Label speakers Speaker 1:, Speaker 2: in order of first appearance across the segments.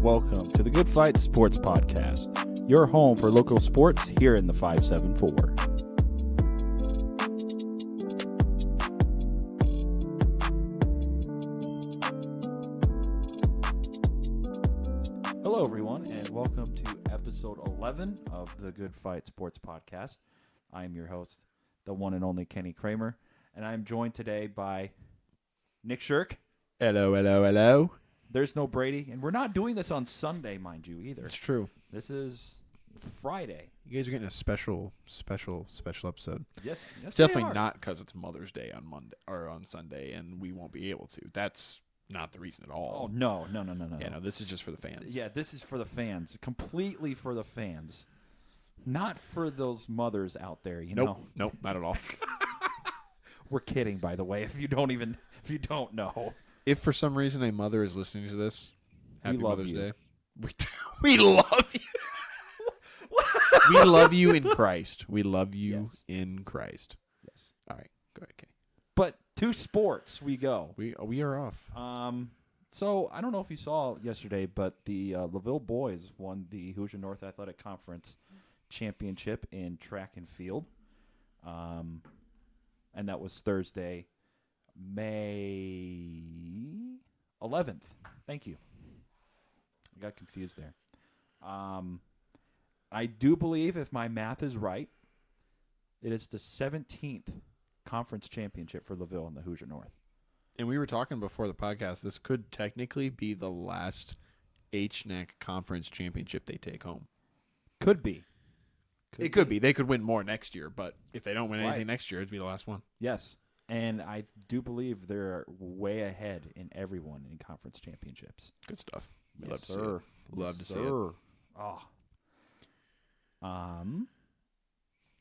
Speaker 1: welcome to the Good Fight Sports Podcast, your home for local sports here in the 574. Hello, everyone, and welcome to episode 11 of the Good Fight Sports Podcast. I am your host, the one and only Kenny Cramer, and I'm joined today by Nick Sherk.
Speaker 2: Hello, hello, hello.
Speaker 1: There's no Brady, and we're not doing this on Sunday, mind you, either.
Speaker 2: It's true.
Speaker 1: This is Friday.
Speaker 2: You guys are getting a special episode.
Speaker 1: Yes,
Speaker 2: It's definitely not because it's Mother's Day on Monday or on Sunday, and we won't be able to. That's not the reason at all.
Speaker 1: Oh, no.
Speaker 2: Yeah, no, this is just for the fans.
Speaker 1: Yeah, this is for the fans. Completely for the fans. Not for those mothers out there, you know?
Speaker 2: Nope, not at all.
Speaker 1: We're kidding, by the way, if you don't know.
Speaker 2: If for some reason a mother is listening to this, happy
Speaker 1: We love
Speaker 2: Mother's
Speaker 1: you.
Speaker 2: Day. We love you. We love you in Christ. We love you in Christ.
Speaker 1: Yes.
Speaker 2: All right, go ahead, Kenny.
Speaker 1: But to sports we go.
Speaker 2: We are off.
Speaker 1: So I don't know if you saw yesterday, but the LaVille boys won the Hoosier North Athletic Conference championship in track and field. And that was Thursday, May 11th. Thank you. I got confused there. I do believe, if my math is right, it is the 17th conference championship for LaVille and the Hoosier North.
Speaker 2: And we were talking before the podcast, this could technically be the last HNAC conference championship they take home.
Speaker 1: Could be.
Speaker 2: It could be. They could win more next year, but if they don't win anything next year, it'd be the last one.
Speaker 1: Yes. And I do believe they're way ahead in everyone in conference championships.
Speaker 2: Good stuff. We
Speaker 1: Yes,
Speaker 2: love to see
Speaker 1: sir.
Speaker 2: it. Love to see it.
Speaker 1: Oh.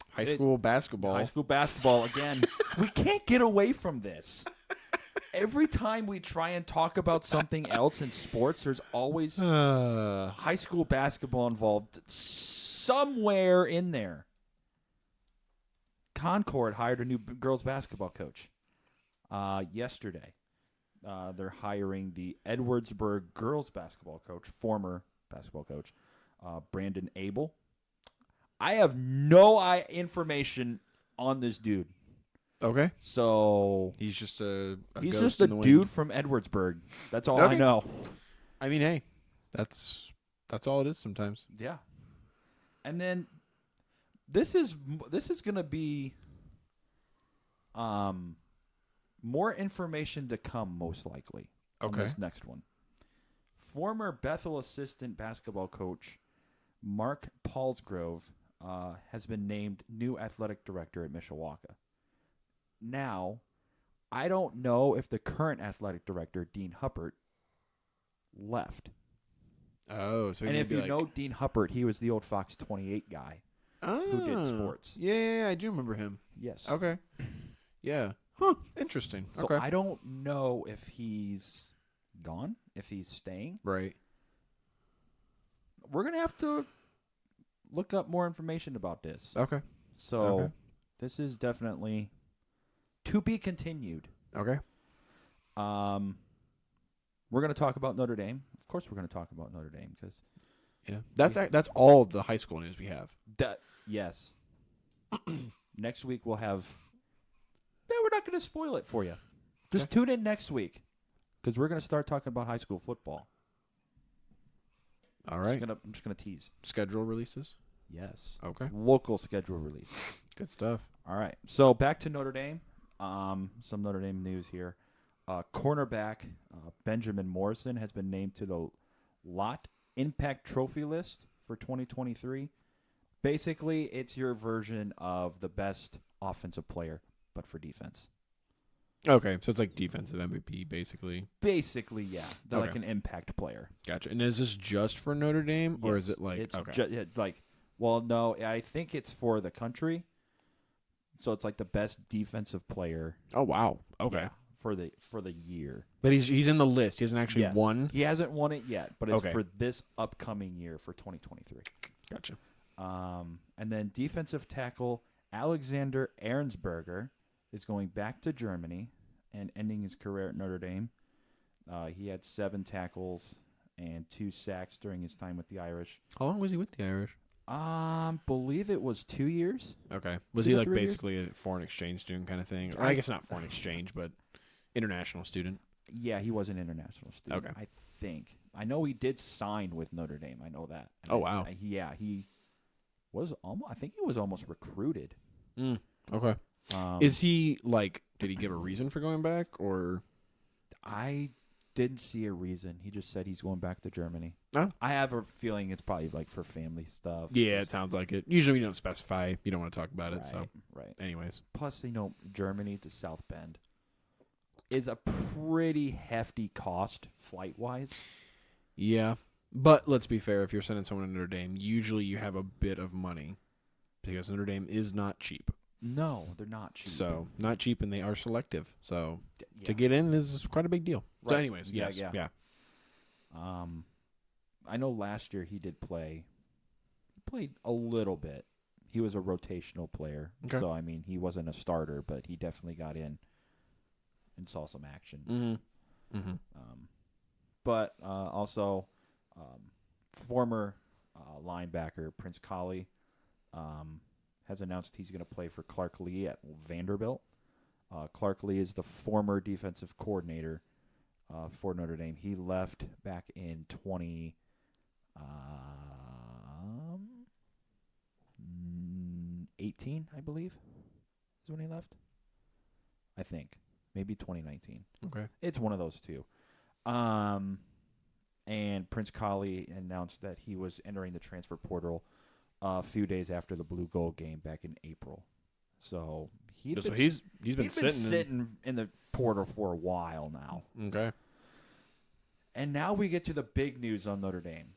Speaker 2: High school basketball.
Speaker 1: High school basketball again. We can't get away from this. Every time we try and talk about something else in sports, there's always high school basketball involved somewhere in there. Concord hired a new girls basketball coach yesterday. They're hiring the Edwardsburg girls basketball coach, former basketball coach, Brandon Abel. I have no information on this dude.
Speaker 2: Okay.
Speaker 1: So
Speaker 2: He's just a
Speaker 1: he's
Speaker 2: ghost
Speaker 1: just a
Speaker 2: in the
Speaker 1: dude
Speaker 2: wind.
Speaker 1: from Edwardsburg. That's all I know.
Speaker 2: I mean, hey, that's all it is sometimes.
Speaker 1: Yeah. And then this is going to be more information to come, most likely, on this next one. Former Bethel assistant basketball coach Mark Paulsgrove has been named new athletic director at Mishawaka. Now, I don't know if the current athletic director, Dean Huppert, left.
Speaker 2: Oh, so
Speaker 1: And if you know Dean Huppert, he was the old Fox 28 guy who did sports.
Speaker 2: Yeah, I do remember him.
Speaker 1: Yes.
Speaker 2: Okay. Yeah. Huh. Interesting.
Speaker 1: So
Speaker 2: okay.
Speaker 1: I don't know if he's gone, if he's staying.
Speaker 2: Right.
Speaker 1: We're going to have to look up more information about this.
Speaker 2: Okay.
Speaker 1: So this is definitely to be continued.
Speaker 2: Okay.
Speaker 1: We're going to talk about Notre Dame. Of course we're going to talk about Notre Dame because
Speaker 2: that's all the high school news we have.
Speaker 1: Yes. Next week we'll have we're not going to spoil it for you. Just tune in next week because we're going to start talking about high school football.
Speaker 2: All right.
Speaker 1: I'm just going to tease.
Speaker 2: Schedule releases?
Speaker 1: Yes.
Speaker 2: Okay.
Speaker 1: Local schedule release.
Speaker 2: Good stuff.
Speaker 1: All right. So back to Notre Dame. Some Notre Dame news here. Cornerback Benjamin Morrison has been named to the Lot Impact Trophy list for 2023. Basically, it's your version of the best offensive player, but for defense.
Speaker 2: Okay, so it's like defensive MVP, basically.
Speaker 1: Basically, yeah. They're like an impact player.
Speaker 2: Gotcha. And is this just for Notre Dame, or is it like...
Speaker 1: It's well, no, I think it's for the country. So it's like the best defensive player.
Speaker 2: Oh, wow. Okay.
Speaker 1: Yeah, for the year.
Speaker 2: But he's in the list. He hasn't actually won?
Speaker 1: He hasn't won it yet, but it's for this upcoming year for 2023.
Speaker 2: Gotcha.
Speaker 1: And then defensive tackle Alexander Ehrensberger is going back to Germany and ending his career at Notre Dame. He had 7 tackles and 2 sacks during his time with the Irish.
Speaker 2: How long was he with the Irish?
Speaker 1: Believe it was 2 years.
Speaker 2: Okay. Was he like basically a foreign exchange student kind of thing? Or I guess not foreign exchange, but international student.
Speaker 1: Yeah, he was an international student.
Speaker 2: Okay.
Speaker 1: I think. I know he did sign with Notre Dame. I know that.
Speaker 2: And wow.
Speaker 1: He was almost. I think he was almost recruited.
Speaker 2: Okay. Is he like? Did he give a reason for going back, or?
Speaker 1: I didn't see a reason. He just said he's going back to Germany.
Speaker 2: Oh.
Speaker 1: I have a feeling it's probably like for family stuff.
Speaker 2: Yeah, it sounds like it. Usually we don't specify. You don't want to talk about it. So
Speaker 1: right.
Speaker 2: Anyways,
Speaker 1: plus Germany to South Bend is a pretty hefty cost flight wise.
Speaker 2: Yeah, but let's be fair. If you're sending someone to Notre Dame, usually you have a bit of money because Notre Dame is not cheap.
Speaker 1: No, they're not cheap.
Speaker 2: So not cheap, and they are selective. So to get in is quite a big deal. Right. So anyways, yeah.
Speaker 1: I know last year he did play. He played a little bit. He was a rotational player. Okay. So, I mean, he wasn't a starter, but he definitely got in and saw some action. But also, former linebacker Prince Colley has announced he's going to play for Clark Lee at Vanderbilt. Clark Lee is the former defensive coordinator for Notre Dame. He left back in 2018, I believe, is when he left. I think. Maybe 2019.
Speaker 2: Okay.
Speaker 1: It's one of those two. And Prince Colley announced that he was entering the transfer portal a few days after the Blue Gold game back in April. So he's been sitting in the portal for a while now.
Speaker 2: Okay.
Speaker 1: And now we get to the big news on Notre Dame.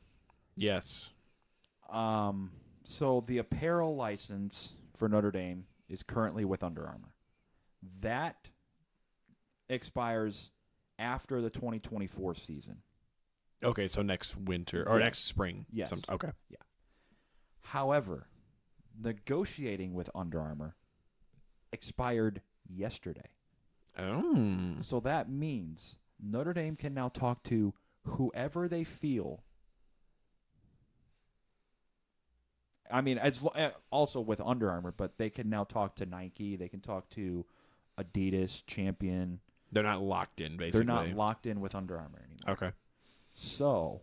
Speaker 2: Yes.
Speaker 1: So the apparel license for Notre Dame is currently with Under Armour. That expires after the 2024 season.
Speaker 2: Okay, so next winter or next spring.
Speaker 1: Yes.
Speaker 2: Okay.
Speaker 1: Yeah. However, negotiating with Under Armour expired yesterday.
Speaker 2: Oh.
Speaker 1: So that means Notre Dame can now talk to whoever they feel. I mean, it's also with Under Armour, but they can now talk to Nike. They can talk to Adidas, Champion.
Speaker 2: They're not locked in, basically.
Speaker 1: They're not locked in with Under Armour anymore.
Speaker 2: Okay.
Speaker 1: So,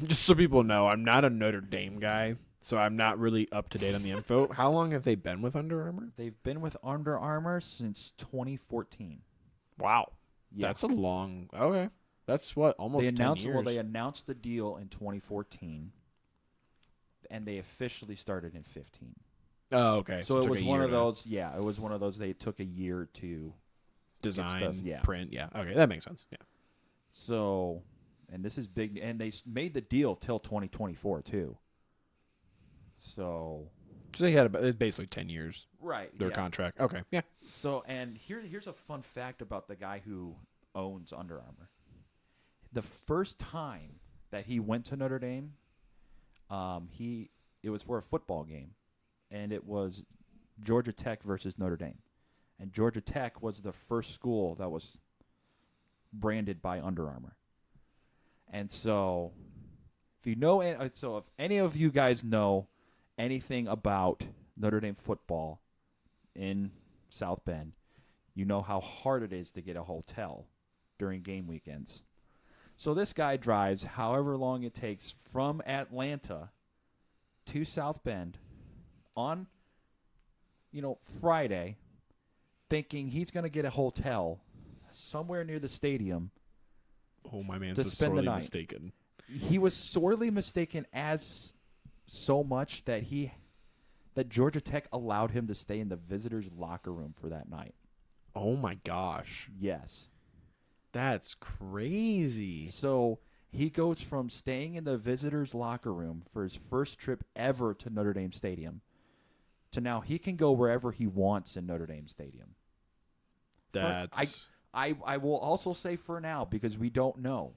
Speaker 2: just so people know, I'm not a Notre Dame guy, so I'm not really up to date on the info. How long have they been with Under Armour?
Speaker 1: They've been with Under Armour since 2014.
Speaker 2: Wow. Yeah. That's a long... Okay. That's what, almost 10 years?
Speaker 1: Well, they announced the deal in 2014, and they officially started in 15.
Speaker 2: Oh, okay.
Speaker 1: So it was one of those... Yeah, it was one of those they took a year to...
Speaker 2: Design, print, yeah. Okay, that makes sense, yeah.
Speaker 1: So, and this is big, and they made the deal till 2024 too. So
Speaker 2: they had it's basically 10 years,
Speaker 1: right?
Speaker 2: Their contract. Okay, yeah.
Speaker 1: So, and here's a fun fact about the guy who owns Under Armour. The first time that he went to Notre Dame, it was for a football game, and it was Georgia Tech versus Notre Dame, and Georgia Tech was the first school that was branded by Under Armour. And so if any of you guys know anything about Notre Dame football in South Bend, you know how hard it is to get a hotel during game weekends. So this guy drives however long it takes from Atlanta to South Bend on Friday, thinking he's going to get a hotel somewhere near the stadium.
Speaker 2: Oh, my man's was sorely mistaken.
Speaker 1: He was sorely mistaken as so much that Georgia Tech allowed him to stay in the visitors' locker room for that night.
Speaker 2: Oh, my gosh.
Speaker 1: Yes.
Speaker 2: That's crazy.
Speaker 1: So he goes from staying in the visitors' locker room for his first trip ever to Notre Dame Stadium to now he can go wherever he wants in Notre Dame Stadium. I will also say for now, because we don't know.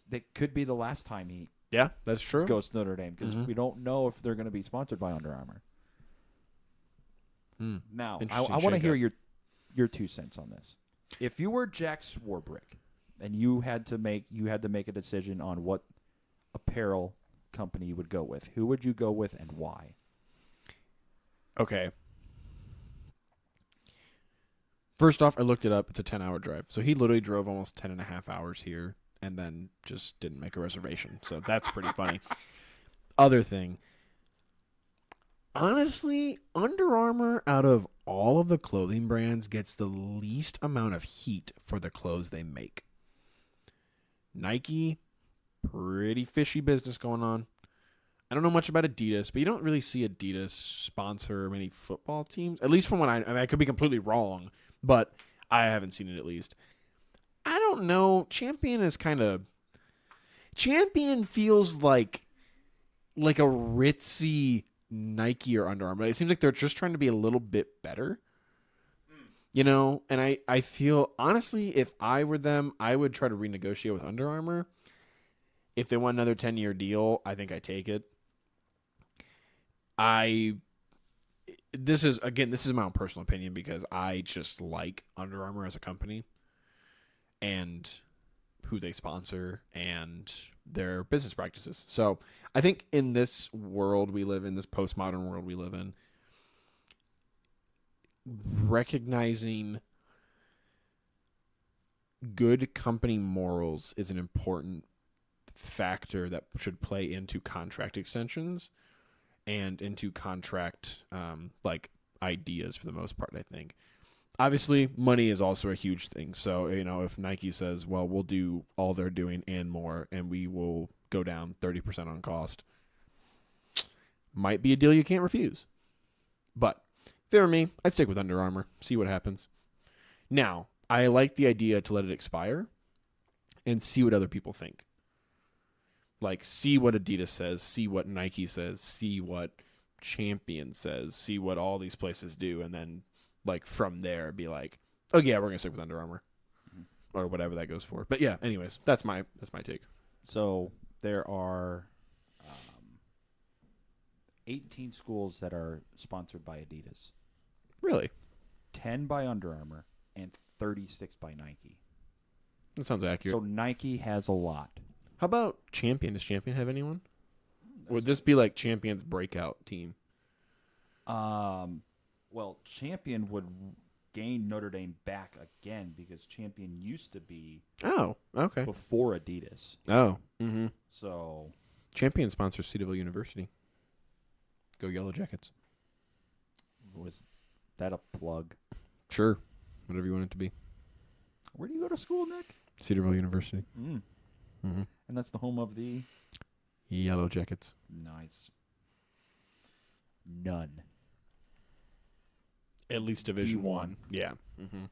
Speaker 1: That could be the last time he
Speaker 2: that's true.
Speaker 1: goes to Notre Dame, because we don't know if they're going to be sponsored by Under Armour. Now, I want to hear your 2 cents on this. If you were Jack Swarbrick, and you had to make a decision on what apparel company you would go with. Who would you go with and why?
Speaker 2: Okay. First off, I looked it up. It's a 10-hour drive. So he literally drove almost 10 and a half hours here and then just didn't make a reservation. So that's pretty funny. Other thing. Honestly, Under Armour, out of all of the clothing brands, gets the least amount of heat for the clothes they make. Nike, pretty fishy business going on. I don't know much about Adidas, but you don't really see Adidas sponsor many football teams. At least from what I mean, I could be completely wrong, but I haven't seen it at least. I don't know. Champion feels like a ritzy Nike or Under Armour. It seems like they're just trying to be a little bit better. You know, and I feel, honestly, if I were them, I would try to renegotiate with Under Armour. If they want another 10-year deal, I think I take it. This is my own personal opinion because I just like Under Armour as a company and who they sponsor and their business practices. So I think in this world we live in, this postmodern world we live in, recognizing good company morals is an important factor that should play into contract extensions and into contract ideas for the most part, I think. Obviously, money is also a huge thing. So, if Nike says, well, we'll do all they're doing and more, and we will go down 30% on cost, might be a deal you can't refuse. But if it were me, I'd stick with Under Armour, see what happens. Now, I like the idea to let it expire and see what other people think. Like, see what Adidas says, see what Nike says, see what Champion says, see what all these places do, and then, from there, be like, oh, yeah, we're going to stick with Under Armour. Or whatever that goes for. But, yeah, anyways, that's my take.
Speaker 1: So, there are 18 schools that are sponsored by Adidas.
Speaker 2: Really?
Speaker 1: 10 by Under Armour and 36 by Nike.
Speaker 2: That sounds accurate.
Speaker 1: So Nike has a lot.
Speaker 2: How about Champion? Does Champion have anyone? Would this be like Champion's breakout team?
Speaker 1: Well, Champion would gain Notre Dame back again because Champion used to be before Adidas.
Speaker 2: Oh. Mm-hmm.
Speaker 1: So
Speaker 2: Champion sponsors Cedarville University. Go Yellow Jackets.
Speaker 1: Was that a plug?
Speaker 2: Sure. Whatever you want it to be.
Speaker 1: Where do you go to school, Nick?
Speaker 2: Cedarville University.
Speaker 1: Mm-hmm. And that's the home of the
Speaker 2: Yellow Jackets.
Speaker 1: Nice. None.
Speaker 2: At least Division
Speaker 1: D1.
Speaker 2: Yeah. Mm-hmm.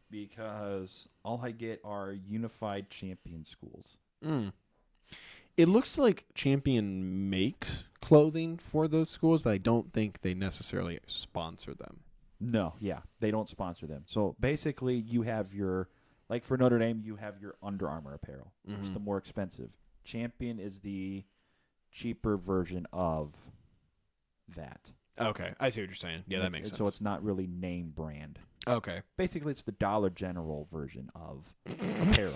Speaker 1: Because all I get are unified Champion schools.
Speaker 2: It looks like Champion makes clothing for those schools, but I don't think they necessarily sponsor them.
Speaker 1: No, yeah. They don't sponsor them. So basically you have your, like for Notre Dame, you have your Under Armour apparel. It's the more expensive. Champion is the cheaper version of that.
Speaker 2: Okay, I see what you're saying. Yeah, that makes sense.
Speaker 1: So it's not really name brand.
Speaker 2: Okay.
Speaker 1: Basically, it's the Dollar General version of apparel.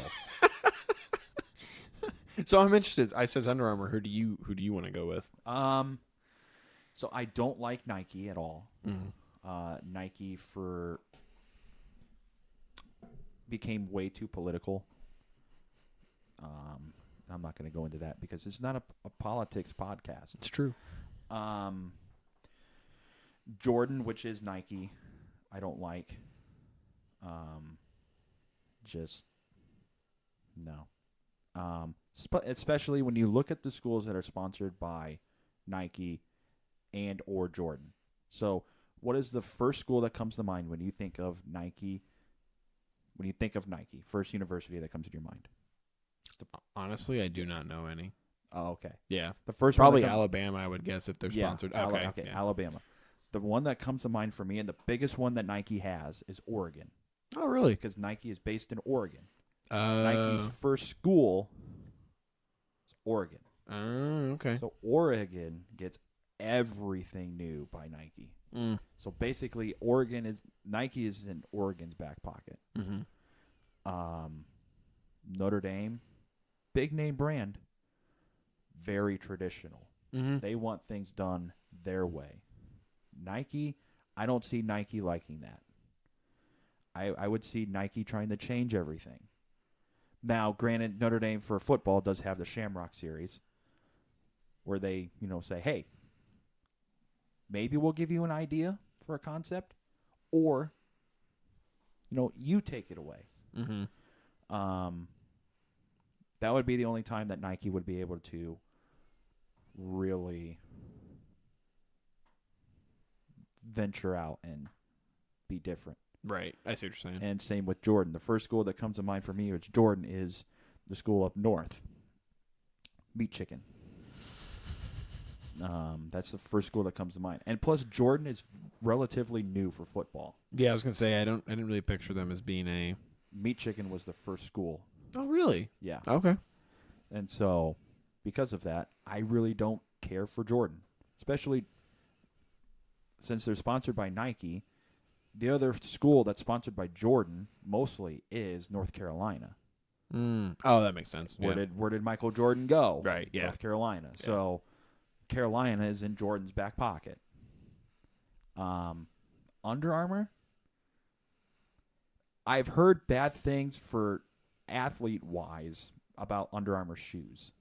Speaker 2: So I'm interested. I said Under Armour. Who do you want to go with?
Speaker 1: So I don't like Nike at all. Nike became way too political. I'm not going to go into that because it's not a politics podcast.
Speaker 2: It's true.
Speaker 1: Jordan, which is Nike, I don't like. Just no. Especially when you look at the schools that are sponsored by Nike and or Jordan. So, what is the first school that comes to mind when you think of Nike? When you think of Nike, first university that comes to your mind?
Speaker 2: Honestly, I do not know any.
Speaker 1: Oh, okay.
Speaker 2: Yeah,
Speaker 1: the first
Speaker 2: probably Alabama, I would guess, if they're sponsored.
Speaker 1: Okay, yeah. Alabama. The one that comes to mind for me, and the biggest one that Nike has, is Oregon.
Speaker 2: Oh, really?
Speaker 1: Because Nike is based in Oregon. Nike's first school is Oregon.
Speaker 2: Okay.
Speaker 1: So Oregon gets everything new by Nike. So basically, Nike is in Oregon's back pocket. Notre Dame, big name brand, very traditional.
Speaker 2: Mm-hmm.
Speaker 1: They want things done their way. Nike, I don't see Nike liking that. I would see Nike trying to change everything. Now, granted, Notre Dame for football does have the Shamrock Series where they, say, hey, maybe we'll give you an idea for a concept, or, you take it away.
Speaker 2: Mm-hmm.
Speaker 1: That would be the only time that Nike would be able to really venture out and be different.
Speaker 2: Right. I see what you're saying.
Speaker 1: And same with Jordan. The first school that comes to mind for me with Jordan is the school up north, Meat Chicken. That's the first school that comes to mind. And plus, Jordan is relatively new for football.
Speaker 2: Yeah, I was gonna say I didn't really picture them as being a
Speaker 1: Meat Chicken was the first school.
Speaker 2: Oh, really?
Speaker 1: Yeah.
Speaker 2: Okay.
Speaker 1: And so, because of that, I really don't care for Jordan, especially since they're sponsored by Nike. The other school that's sponsored by Jordan mostly is North Carolina.
Speaker 2: Oh, that makes sense.
Speaker 1: Where did Michael Jordan go?
Speaker 2: Right. Yeah.
Speaker 1: North Carolina.
Speaker 2: Yeah.
Speaker 1: So Carolina is in Jordan's back pocket. Under Armour, I've heard bad things for athlete-wise about Under Armour shoes.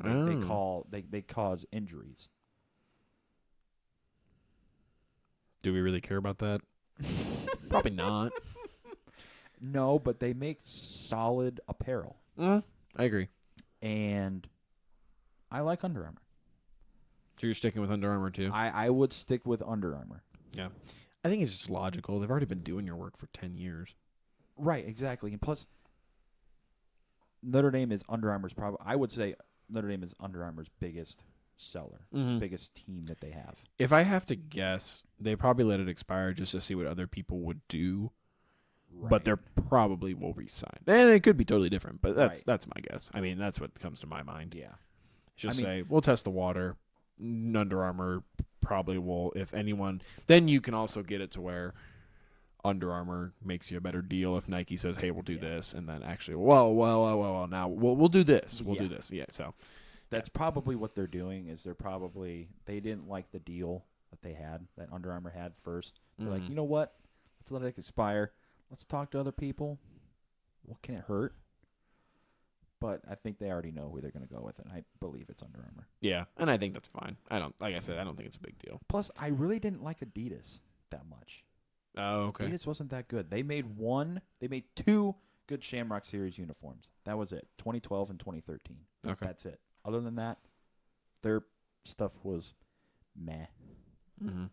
Speaker 1: They cause injuries.
Speaker 2: Do we really care about that? Probably not.
Speaker 1: No, but they make solid apparel.
Speaker 2: I agree.
Speaker 1: And I like Under Armour.
Speaker 2: So you're sticking with Under Armour too?
Speaker 1: I would stick with Under Armour.
Speaker 2: Yeah. I think it's just logical. They've already been doing your work for 10 years.
Speaker 1: Right, exactly. And plus, Notre Dame is Under Armour's I would say Notre Dame is Under Armour's biggest seller, biggest team that they have.
Speaker 2: If I have to guess, they probably let it expire just to see what other people would do. Right. But they probably will re-sign. And it could be totally different, but that's my guess. I mean, that's what comes to my mind.
Speaker 1: Yeah.
Speaker 2: Just say, we'll test the water. Under Armour probably will, if anyone. Then you can also get it to where Under Armour makes you a better deal if Nike says, hey, we'll do this. And then actually, well, now we'll do this. We'll do this. Yeah, so.
Speaker 1: That's probably what they're doing is they didn't like the deal that Under Armour had first. They're like, you know what? Let's let it expire. Let's talk to other people. What can it hurt? But I think they already know who they're going to go with, and I believe it's Under Armour.
Speaker 2: Yeah, and I think that's fine. I don't think it's a big deal.
Speaker 1: Plus, I really didn't like Adidas that much.
Speaker 2: Oh, okay.
Speaker 1: Adidas wasn't that good. They made two good Shamrock Series uniforms. That was it, 2012 and 2013.
Speaker 2: Okay.
Speaker 1: That's it. Other than that, their stuff was meh.
Speaker 2: Mm-hmm.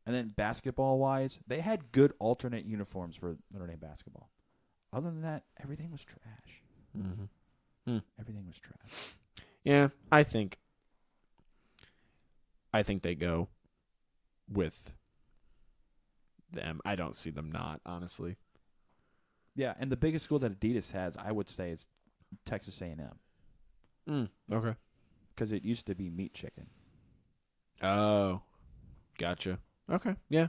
Speaker 1: And then basketball-wise, they had good alternate uniforms for Notre Dame basketball. Other than that, everything was trash.
Speaker 2: Mm-hmm.
Speaker 1: Everything was trash.
Speaker 2: Yeah, I think they go with them. I don't see them not, honestly.
Speaker 1: Yeah, and the biggest school that Adidas has, I would say, is Texas A&M.
Speaker 2: Okay.
Speaker 1: Because it used to be Meat Chicken.
Speaker 2: Oh, gotcha. Okay, yeah.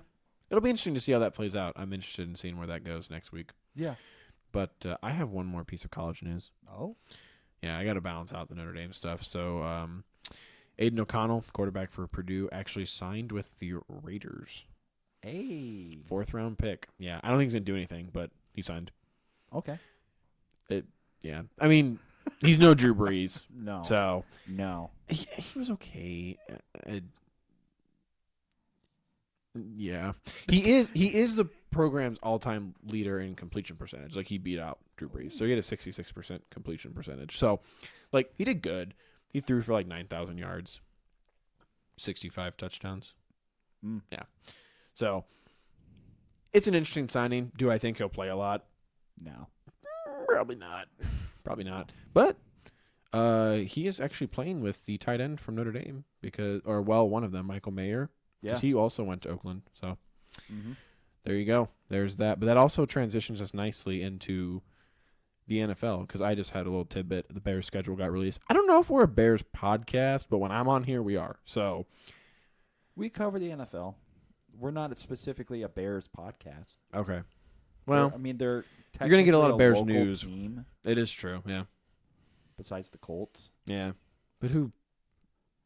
Speaker 2: It'll be interesting to see how that plays out. I'm interested in seeing where that goes next week.
Speaker 1: Yeah.
Speaker 2: But I have one more piece of college news.
Speaker 1: Oh?
Speaker 2: Yeah, I got to balance out the Notre Dame stuff. So, Aiden O'Connell, quarterback for Purdue, actually signed with the Raiders.
Speaker 1: Hey.
Speaker 2: 4th-round pick. Yeah, I don't think he's going to do anything, but he signed.
Speaker 1: Okay.
Speaker 2: Yeah. I mean, he's no Drew Brees.
Speaker 1: No.
Speaker 2: So.
Speaker 1: No.
Speaker 2: He was okay. Yeah. He is the program's all-time leader in completion percentage. Like, he beat out Drew Brees. So he had a 66% completion percentage. So, like, he did good. He threw for, 9,000 yards, 65 touchdowns. Yeah. So, it's an interesting signing. Do I think he'll play a lot?
Speaker 1: No.
Speaker 2: Probably not. But he is actually playing with the tight end from Notre Dame one of them, Michael Mayer. Because he also went to Oakland. So there you go. There's that. But that also transitions us nicely into the NFL because I just had a little tidbit. The Bears schedule got released. I don't know if we're a Bears podcast, but when I'm on here, we are. So
Speaker 1: we cover the NFL. We're not specifically a Bears podcast.
Speaker 2: Okay. Well,
Speaker 1: I mean, they're
Speaker 2: you're going to get a lot of Bears
Speaker 1: local
Speaker 2: news.
Speaker 1: team
Speaker 2: It is true, yeah.
Speaker 1: besides the Colts.
Speaker 2: Yeah. But who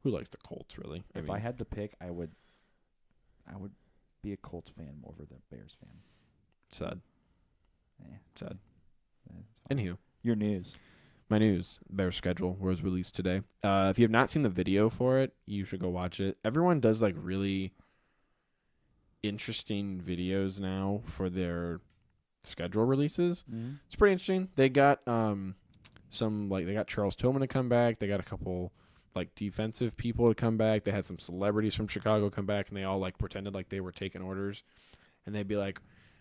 Speaker 2: likes the Colts, really?
Speaker 1: If I had to pick, I would be a Colts fan over the Bears fan.
Speaker 2: Sad. Sad.
Speaker 1: It's fine.
Speaker 2: Anywho.
Speaker 1: Your news.
Speaker 2: My news, Bears schedule was released today. If you have not seen the video for it, you should go watch it. Everyone does like really interesting videos now for their schedule releases.
Speaker 1: Mm-hmm.
Speaker 2: It's pretty interesting. They got they got Charles Tillman to come back. They got a couple like defensive people to come back. They had some celebrities from Chicago come back, and they all like pretended like they were taking orders, and they'd be like,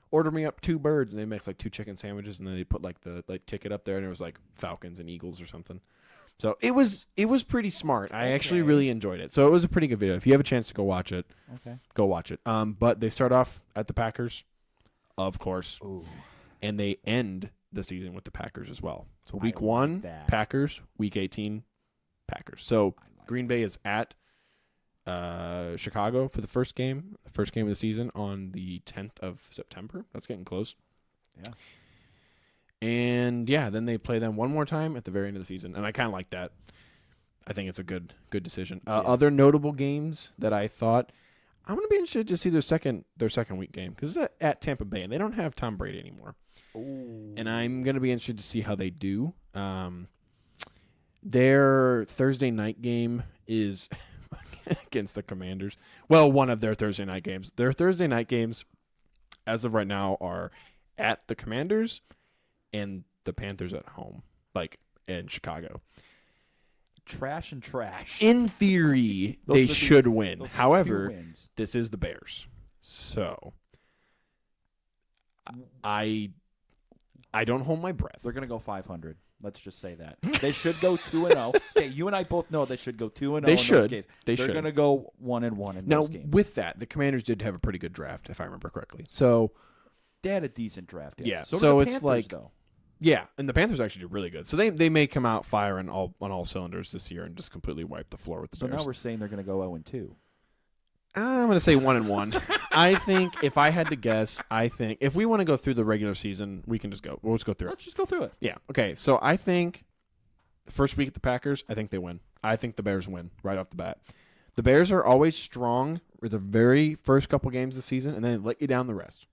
Speaker 2: "Order me up 2 birds," and they make like 2 chicken sandwiches, and then they put like the ticket up there, and it was like Falcons and Eagles or something. So it was pretty smart. I actually really enjoyed it. So it was a pretty good video. If you have a chance to go watch it, go watch it. But they start off at the Packers, of course, and they end the season with the Packers as well. So week 1, Packers. Week 18, Packers. So Green Bay is at Chicago for the first game of the season on the 10th of September. That's getting close.
Speaker 1: Yeah.
Speaker 2: And yeah, then they play them one more time at the very end of the season, and I kind of like that. I think it's a good decision. Other notable games that I thought I'm going to be interested to see their second week game because it's at Tampa Bay, and they don't have Tom Brady anymore.
Speaker 1: Ooh.
Speaker 2: And I'm going to be interested to see how they do. Their Thursday night game is against the Commanders. Well, one of their Thursday night games. Their Thursday night games, as of right now, are at the Commanders and the Panthers at home, like in Chicago.
Speaker 1: Trash and trash.
Speaker 2: In theory, they should win. However, this is the Bears. So I don't hold my breath.
Speaker 1: They're going to go 500. Let's just say that. They should go 2-0. Okay, you and I both know they should go 2-0
Speaker 2: they
Speaker 1: in
Speaker 2: should.
Speaker 1: those games.
Speaker 2: They're
Speaker 1: going to go 1-1 in those games.
Speaker 2: Now, with that, the Commanders did have a pretty good draft, if I remember correctly. So
Speaker 1: they had a decent draft. Yes.
Speaker 2: Yeah.
Speaker 1: So
Speaker 2: so
Speaker 1: the
Speaker 2: it's
Speaker 1: Panthers,
Speaker 2: like,
Speaker 1: though.
Speaker 2: Yeah, and the Panthers actually did really good. So they may come out firing on all cylinders this year and just completely wipe the floor with the Bears.
Speaker 1: So now we're saying they're going to go 0-2.
Speaker 2: I'm going to say 1-1. I think if I had to guess, if we want to go through the regular season, we can just go. We'll just go through it.
Speaker 1: Let's just go through it.
Speaker 2: Yeah. Okay. So I think the first week at the Packers, I think they win. I think the Bears win right off the bat. The Bears are always strong for the very first couple games of the season, and then let you down the rest.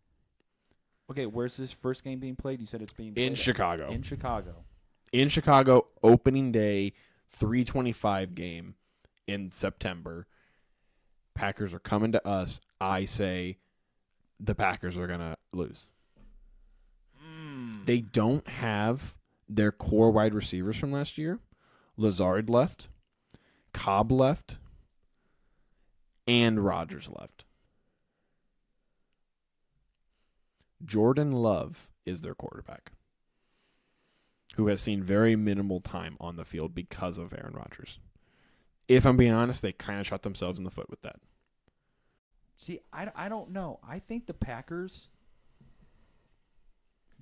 Speaker 1: Okay, where's this first game being played? You said it's being played
Speaker 2: in Chicago.
Speaker 1: In Chicago.
Speaker 2: In Chicago, opening day, 3:25 game in September. Packers are coming to us. I say the Packers are going to lose. They don't have their core wide receivers from last year. Lazard left. Cobb left. And Rodgers left. Jordan Love is their quarterback, who has seen very minimal time on the field because of Aaron Rodgers. If I'm being honest, they kind of shot themselves in the foot with that.
Speaker 1: See, I don't know. I think the Packers,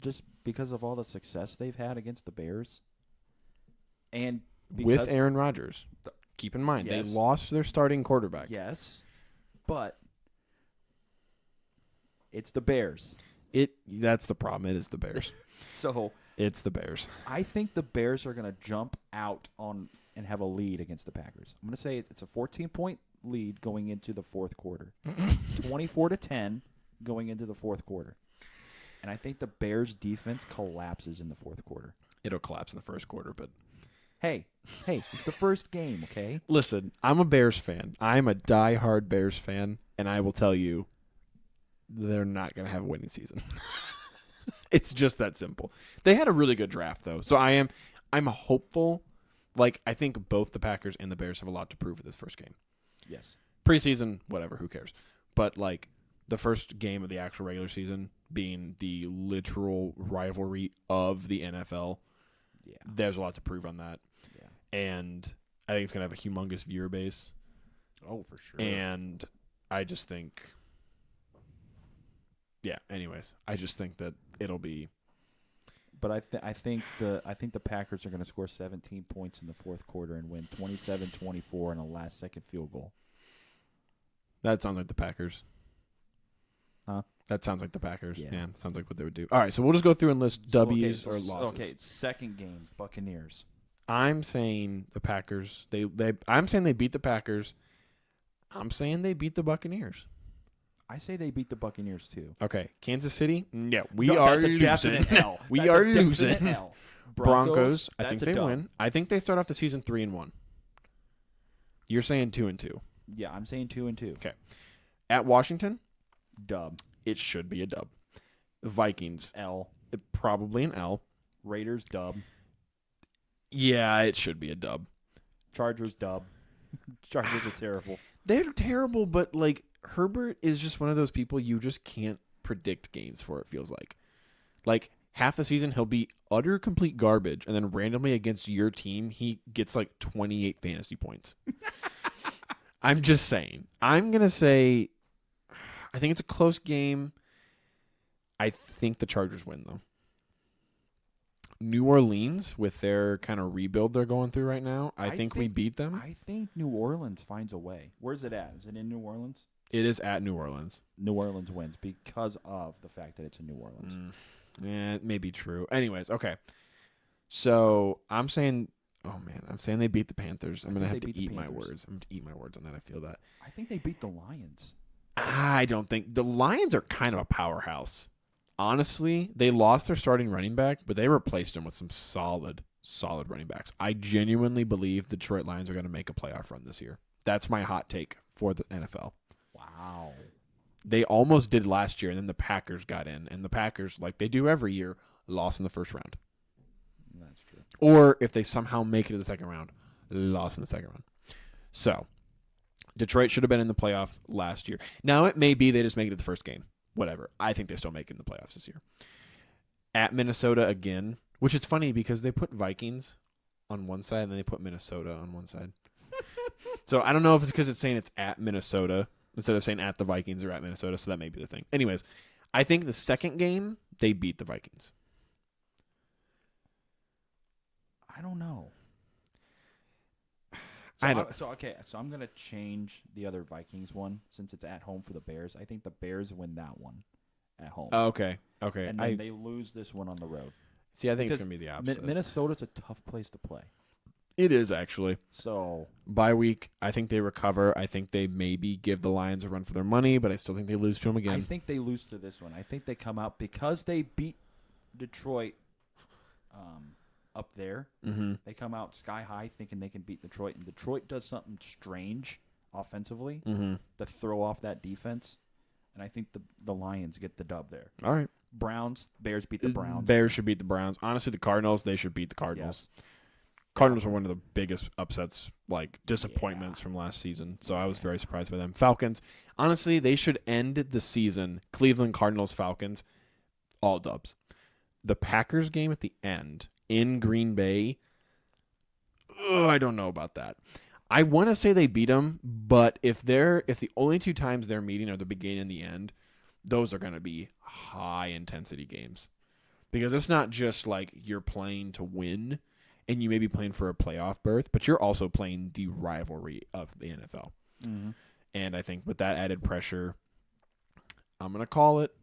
Speaker 1: just because of all the success they've had against the Bears, and
Speaker 2: with Aaron Rodgers, keep in mind, they lost their starting quarterback.
Speaker 1: Yes, but it's the Bears.
Speaker 2: That's the problem. It is the Bears.
Speaker 1: So
Speaker 2: it's the Bears.
Speaker 1: I think the Bears are going to jump out on and have a lead against the Packers. I'm going to say it's a 14-point lead going into the fourth quarter, 24-10 going into the fourth quarter, and I think the Bears' defense collapses in the fourth quarter.
Speaker 2: It'll collapse in the first quarter, but
Speaker 1: hey, it's the first game, okay?
Speaker 2: Listen, I'm a Bears fan. I'm a diehard Bears fan, and I will tell you, they're not going to have a winning season. It's just that simple. They had a really good draft, though. So I'm hopeful. Like, I think both the Packers and the Bears have a lot to prove with this first game.
Speaker 1: Yes.
Speaker 2: Preseason, whatever, who cares? But, like, the first game of the actual regular season being the literal rivalry of the NFL, there's a lot to prove on that. Yeah. And I think it's going to have a humongous viewer base.
Speaker 1: Oh, for sure.
Speaker 2: And I just think... Yeah, anyways, I just think that it'll be.
Speaker 1: But I think the Packers are going to score 17 points in the fourth quarter and win 27-24 in a last-second field goal.
Speaker 2: That sounds like the Packers.
Speaker 1: Huh?
Speaker 2: That sounds like the Packers.
Speaker 1: Yeah.
Speaker 2: Yeah, sounds like what they would do. All right, so we'll just go through and list W's or losses.
Speaker 1: Okay, second game, Buccaneers.
Speaker 2: I'm saying the Packers. I'm saying they beat the Packers. I'm saying they beat the Buccaneers.
Speaker 1: I say they beat the Buccaneers too.
Speaker 2: Okay, Kansas City. Yeah, we are
Speaker 1: that's a
Speaker 2: losing.
Speaker 1: definite L.
Speaker 2: We
Speaker 1: That's
Speaker 2: are
Speaker 1: a definite
Speaker 2: losing.
Speaker 1: L.
Speaker 2: Broncos. I think
Speaker 1: that's a
Speaker 2: they
Speaker 1: dub.
Speaker 2: win. I think they start off the season 3-1. You're saying 2-2.
Speaker 1: Yeah, I'm saying 2-2.
Speaker 2: Okay. At Washington,
Speaker 1: Dub.
Speaker 2: it should be a dub. Vikings,
Speaker 1: L.
Speaker 2: probably an L.
Speaker 1: Raiders, dub.
Speaker 2: Yeah, it should be a dub.
Speaker 1: Chargers, dub. Chargers are terrible.
Speaker 2: They're terrible, but like Herbert is just one of those people you just can't predict games for, it feels like. Like half the season he'll be utter complete garbage, and then randomly against your team he gets like 28 fantasy points. I'm just saying. I'm going to say I think it's a close game. I think the Chargers win, though. New Orleans, with their kind of rebuild they're going through right now, I think we beat them.
Speaker 1: I think New Orleans finds a way. Where's it at? Is it in New Orleans?
Speaker 2: It is at New Orleans.
Speaker 1: New Orleans wins because of the fact that it's in New Orleans.
Speaker 2: Yeah, it may be true. Anyways, okay. So I'm saying, I'm saying they beat the Panthers. I'm going to have to eat my words. I'm going to eat my words on that. I feel that.
Speaker 1: I think they beat the Lions.
Speaker 2: I don't think. The Lions are kind of a powerhouse. Honestly, they lost their starting running back, but they replaced him with some solid running backs. I genuinely believe the Detroit Lions are going to make a playoff run this year. That's my hot take for the NFL.
Speaker 1: Wow.
Speaker 2: They almost did last year, and then the Packers got in. And the Packers, like they do every year, lost in the first round.
Speaker 1: That's true.
Speaker 2: Or if they somehow make it to the second round, lost in the second round. So, Detroit should have been in the playoff last year. Now, it may be they just make it to the first game. Whatever. I think they still make it in the playoffs this year. At Minnesota again, which is funny because they put Vikings on one side and then they put Minnesota on one side. So I don't know if it's because it's saying it's at Minnesota instead of saying at the Vikings or at Minnesota, so that may be the thing. Anyways, I think the second game, they beat the Vikings.
Speaker 1: I don't know. So I'm going to change the other Vikings one since it's at home for the Bears. I think the Bears win that one at home.
Speaker 2: Oh, okay.
Speaker 1: And then they lose this one on the road.
Speaker 2: See, I think it's going to be the opposite.
Speaker 1: Minnesota's a tough place to play.
Speaker 2: It is, actually.
Speaker 1: So
Speaker 2: bye week, I think they recover. I think they maybe give the Lions a run for their money, but I still think they lose to them again.
Speaker 1: I think they lose to this one. I think they come out because they beat Detroit up there.
Speaker 2: Mm-hmm.
Speaker 1: They come out sky high thinking they can beat Detroit, and Detroit does something strange offensively to throw off that defense, and I think the Lions get the dub there.
Speaker 2: All right.
Speaker 1: Bears beat the Browns.
Speaker 2: Bears should beat the Browns. Honestly, the Cardinals, they should beat the Cardinals. Yes. Cardinals were one of the biggest upsets, like disappointments from last season, so I was very surprised by them. Falcons, honestly, they should end the season, Cleveland Cardinals, Falcons, all dubs. The Packers game at the end in Green Bay, I don't know about that. I want to say they beat them, but if the only two times they're meeting are the beginning and the end, those are going to be high-intensity games. Because it's not just like you're playing to win, and you may be playing for a playoff berth, but you're also playing the rivalry of the NFL.
Speaker 1: Mm-hmm.
Speaker 2: And I think with that added pressure, I'm going to call it.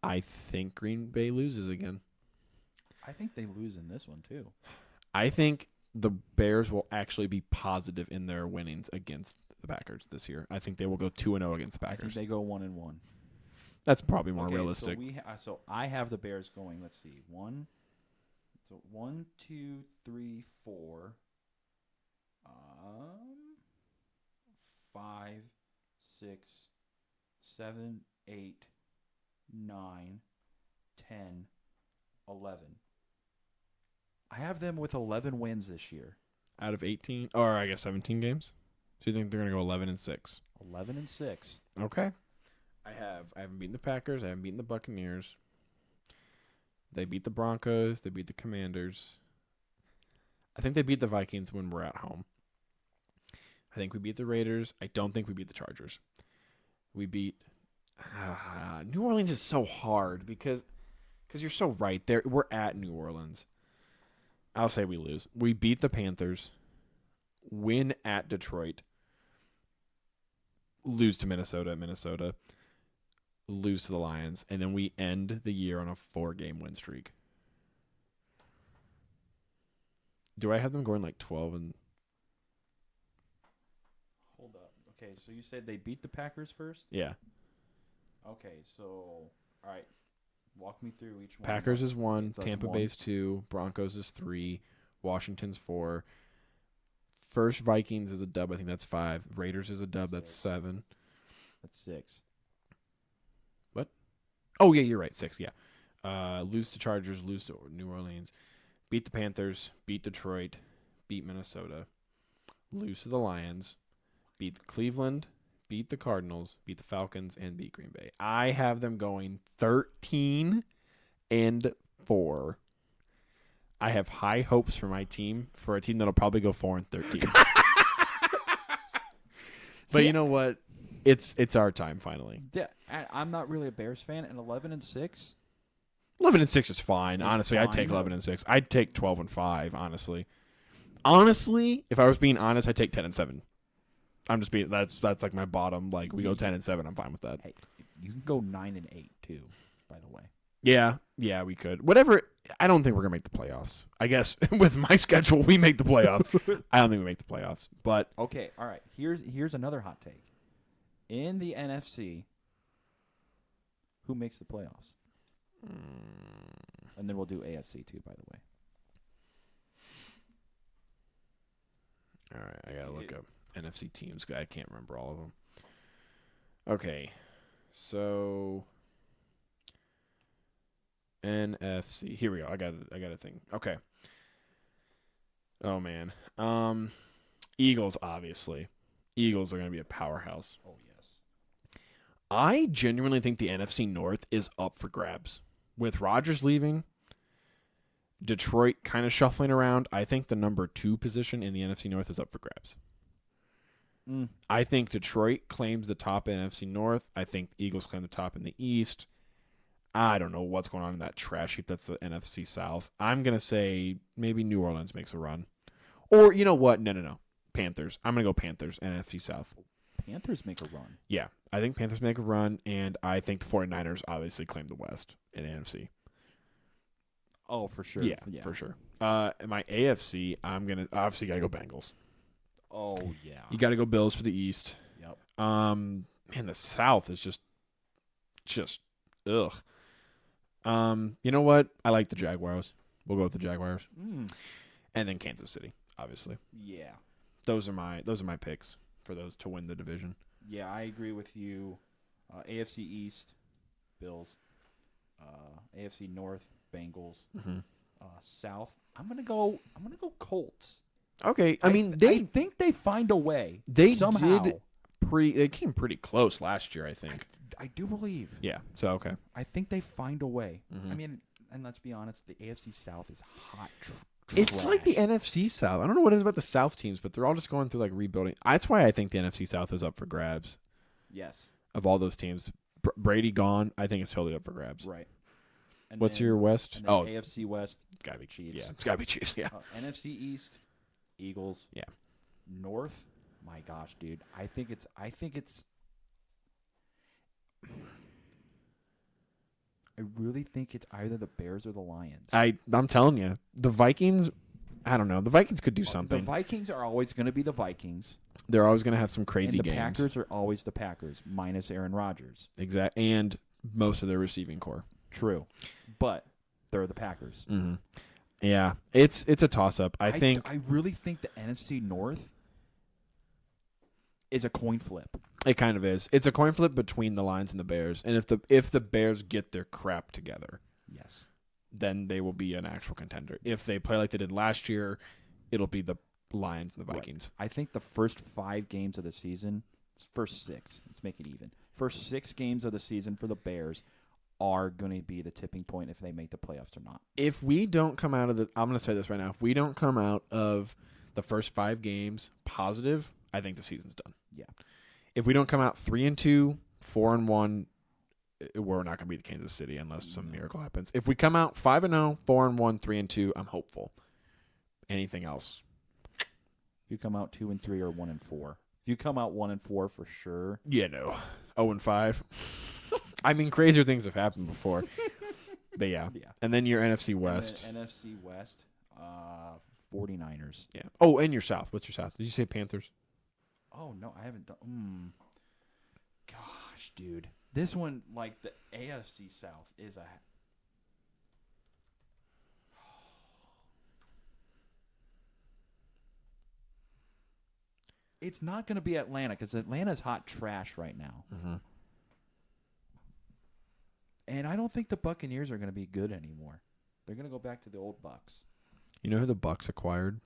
Speaker 2: I think Green Bay loses again.
Speaker 1: I think they lose in this one, too.
Speaker 2: I think the Bears will actually be positive in their winnings against the Packers this year. I think they will go 2-0 against the Packers.
Speaker 1: I think they go 1-1.
Speaker 2: That's probably more realistic.
Speaker 1: So I have the Bears going, let's see, 1, 2, 3, 4, 5, 6, 7, 8, 9, 10, 11. I have them with 11 wins this year.
Speaker 2: Out of 18, or I guess 17 games? So you think they're going to go 11-6?
Speaker 1: 11-6.
Speaker 2: Okay. I haven't beaten the Packers. I haven't beaten the Buccaneers. They beat the Broncos. They beat the Commanders. I think they beat the Vikings when we're at home. I think we beat the Raiders. I don't think we beat the Chargers. We beat... New Orleans is so hard because you're so right. We're at New Orleans. I'll say we lose. We beat the Panthers. Win at Detroit. Lose to Minnesota. lose to the Lions, and then we end the year on a 4-game win streak. Do I have them going like 12 and...
Speaker 1: Hold up. Okay, so you said they beat the Packers first?
Speaker 2: Yeah.
Speaker 1: Okay, so, all right. Walk me through each one.
Speaker 2: Packers is 1,
Speaker 1: So
Speaker 2: Tampa
Speaker 1: 1.
Speaker 2: Bay's 2, Broncos is 3, Washington's 4. First Vikings is a dub, I think that's 5. Raiders is a dub, that's 7.
Speaker 1: That's 6.
Speaker 2: What? Oh, yeah, you're right, 6, yeah. Lose to Chargers, lose to New Orleans, beat the Panthers, beat Detroit, beat Minnesota, lose to the Lions, beat Cleveland, beat the Cardinals, beat the Falcons, and beat Green Bay. I have them going 13-4. I have high hopes for my team, for a team that'll probably go 4-13. But you know what? It's our time finally.
Speaker 1: Yeah, I'm not really a Bears fan, and 11-6.
Speaker 2: 11-6 is fine. Honestly, I'd take 11-6. I'd take 12-5. Honestly, if I was being honest, I'd take 10-7. I'm just being that's like my bottom. Like we go 10-7, I'm fine with that.
Speaker 1: Hey, you can go 9-8 too. By the way.
Speaker 2: Yeah, we could. Whatever. I don't think we're gonna make the playoffs. I guess with my schedule, we make the playoffs. I don't think we make the playoffs. But
Speaker 1: okay, all right. Here's another hot take. In the NFC, who makes the playoffs? And then we'll do AFC too. By the way.
Speaker 2: All right, I gotta look up NFC teams. I can't remember all of them. Okay, so NFC. Here we go. I got a thing. Okay. Oh man. Eagles, obviously. Eagles are going to be a powerhouse.
Speaker 1: Oh yes.
Speaker 2: I genuinely think the NFC North is up for grabs. With Rodgers leaving, Detroit kind of shuffling around, I think the number 2 position in the NFC North is up for grabs. I think Detroit claims the top in NFC North. I think the Eagles claim the top in the East. I don't know what's going on in that trash heap that's the NFC South. I'm going to say maybe New Orleans makes a run. Or, you know what? No. Panthers. I'm going to go Panthers, NFC South.
Speaker 1: Panthers make a run.
Speaker 2: Yeah, I think Panthers make a run, and I think the 49ers obviously claim the West in NFC.
Speaker 1: Oh, for sure.
Speaker 2: Yeah, for sure. My AFC, I'm going to obviously got to go Bengals.
Speaker 1: Oh, yeah.
Speaker 2: You got to go Bills for the East.
Speaker 1: Yep.
Speaker 2: Man, the South is just ugh. You know what? I like the Jaguars. We'll go with the Jaguars. And then Kansas City, obviously.
Speaker 1: Yeah.
Speaker 2: Those are my picks for those to win the division.
Speaker 1: Yeah, I agree with you. AFC East, Bills. AFC North, Bengals. South, I'm gonna go Colts.
Speaker 2: Okay, I mean
Speaker 1: I think they find a way.
Speaker 2: They
Speaker 1: somehow.
Speaker 2: They came pretty close last year, I think.
Speaker 1: I do believe.
Speaker 2: Yeah. So okay.
Speaker 1: I think they find a way. I mean, and let's be honest, the AFC South is hot.
Speaker 2: It's like the NFC South. I don't know what it is about the South teams, but they're all just going through like rebuilding. That's why I think the NFC South is up for grabs.
Speaker 1: Yes.
Speaker 2: Of all those teams, Brady gone, I think it's totally up for grabs.
Speaker 1: Right. And
Speaker 2: What's your West?
Speaker 1: And then AFC West.
Speaker 2: It's gotta be
Speaker 1: Chiefs.
Speaker 2: Yeah, it's gotta be Chiefs. Yeah.
Speaker 1: NFC East, Eagles.
Speaker 2: Yeah.
Speaker 1: North, my gosh, dude. I think it's. I really think it's either the Bears or the Lions.
Speaker 2: I'm telling you, the Vikings. I don't know. The Vikings could do something.
Speaker 1: The Vikings are always going to be the Vikings.
Speaker 2: They're always going to have some crazy
Speaker 1: and the
Speaker 2: games.
Speaker 1: Packers are always the Packers, minus Aaron Rodgers.
Speaker 2: Exactly, and most of their receiving core.
Speaker 1: True, but they're the Packers.
Speaker 2: Mm-hmm. Yeah, it's a toss-up. I
Speaker 1: really think the NFC North is a coin flip.
Speaker 2: It kind of is. It's a coin flip between the Lions and the Bears, and if the Bears get their crap together,
Speaker 1: yes,
Speaker 2: then they will be an actual contender. If they play like they did last year, it'll be the Lions and the Vikings.
Speaker 1: Right. I think the first 5 games of the season, first 6, let's make it even. First 6 games of the season for the Bears are going to be the tipping point if they make the playoffs or not.
Speaker 2: If we don't come out of I'm going to say this right now. If we don't come out of the first 5 games positive, I think the season's done.
Speaker 1: Yeah.
Speaker 2: If we don't come out 3-2, 4-1, we're not going to beat Kansas City unless some miracle happens. If we come out 5-0, 4-1, 3-2, I'm hopeful. Anything else?
Speaker 1: If you come out 2-3 or 1-4. If you come out 1-4 for sure.
Speaker 2: Yeah, no. 0-5. I mean, crazier things have happened before. But yeah. And then your NFC West.
Speaker 1: NFC West, 49ers.
Speaker 2: Yeah. Oh, and your South. What's your South? Did you say Panthers?
Speaker 1: Oh, no, I haven't done. Gosh, dude. This one, like the AFC South, is a. It's not going to be Atlanta because Atlanta's hot trash right now.
Speaker 2: Mm-hmm.
Speaker 1: And I don't think the Buccaneers are going to be good anymore. They're going to go back to the old Bucs.
Speaker 2: You know who the Bucs acquired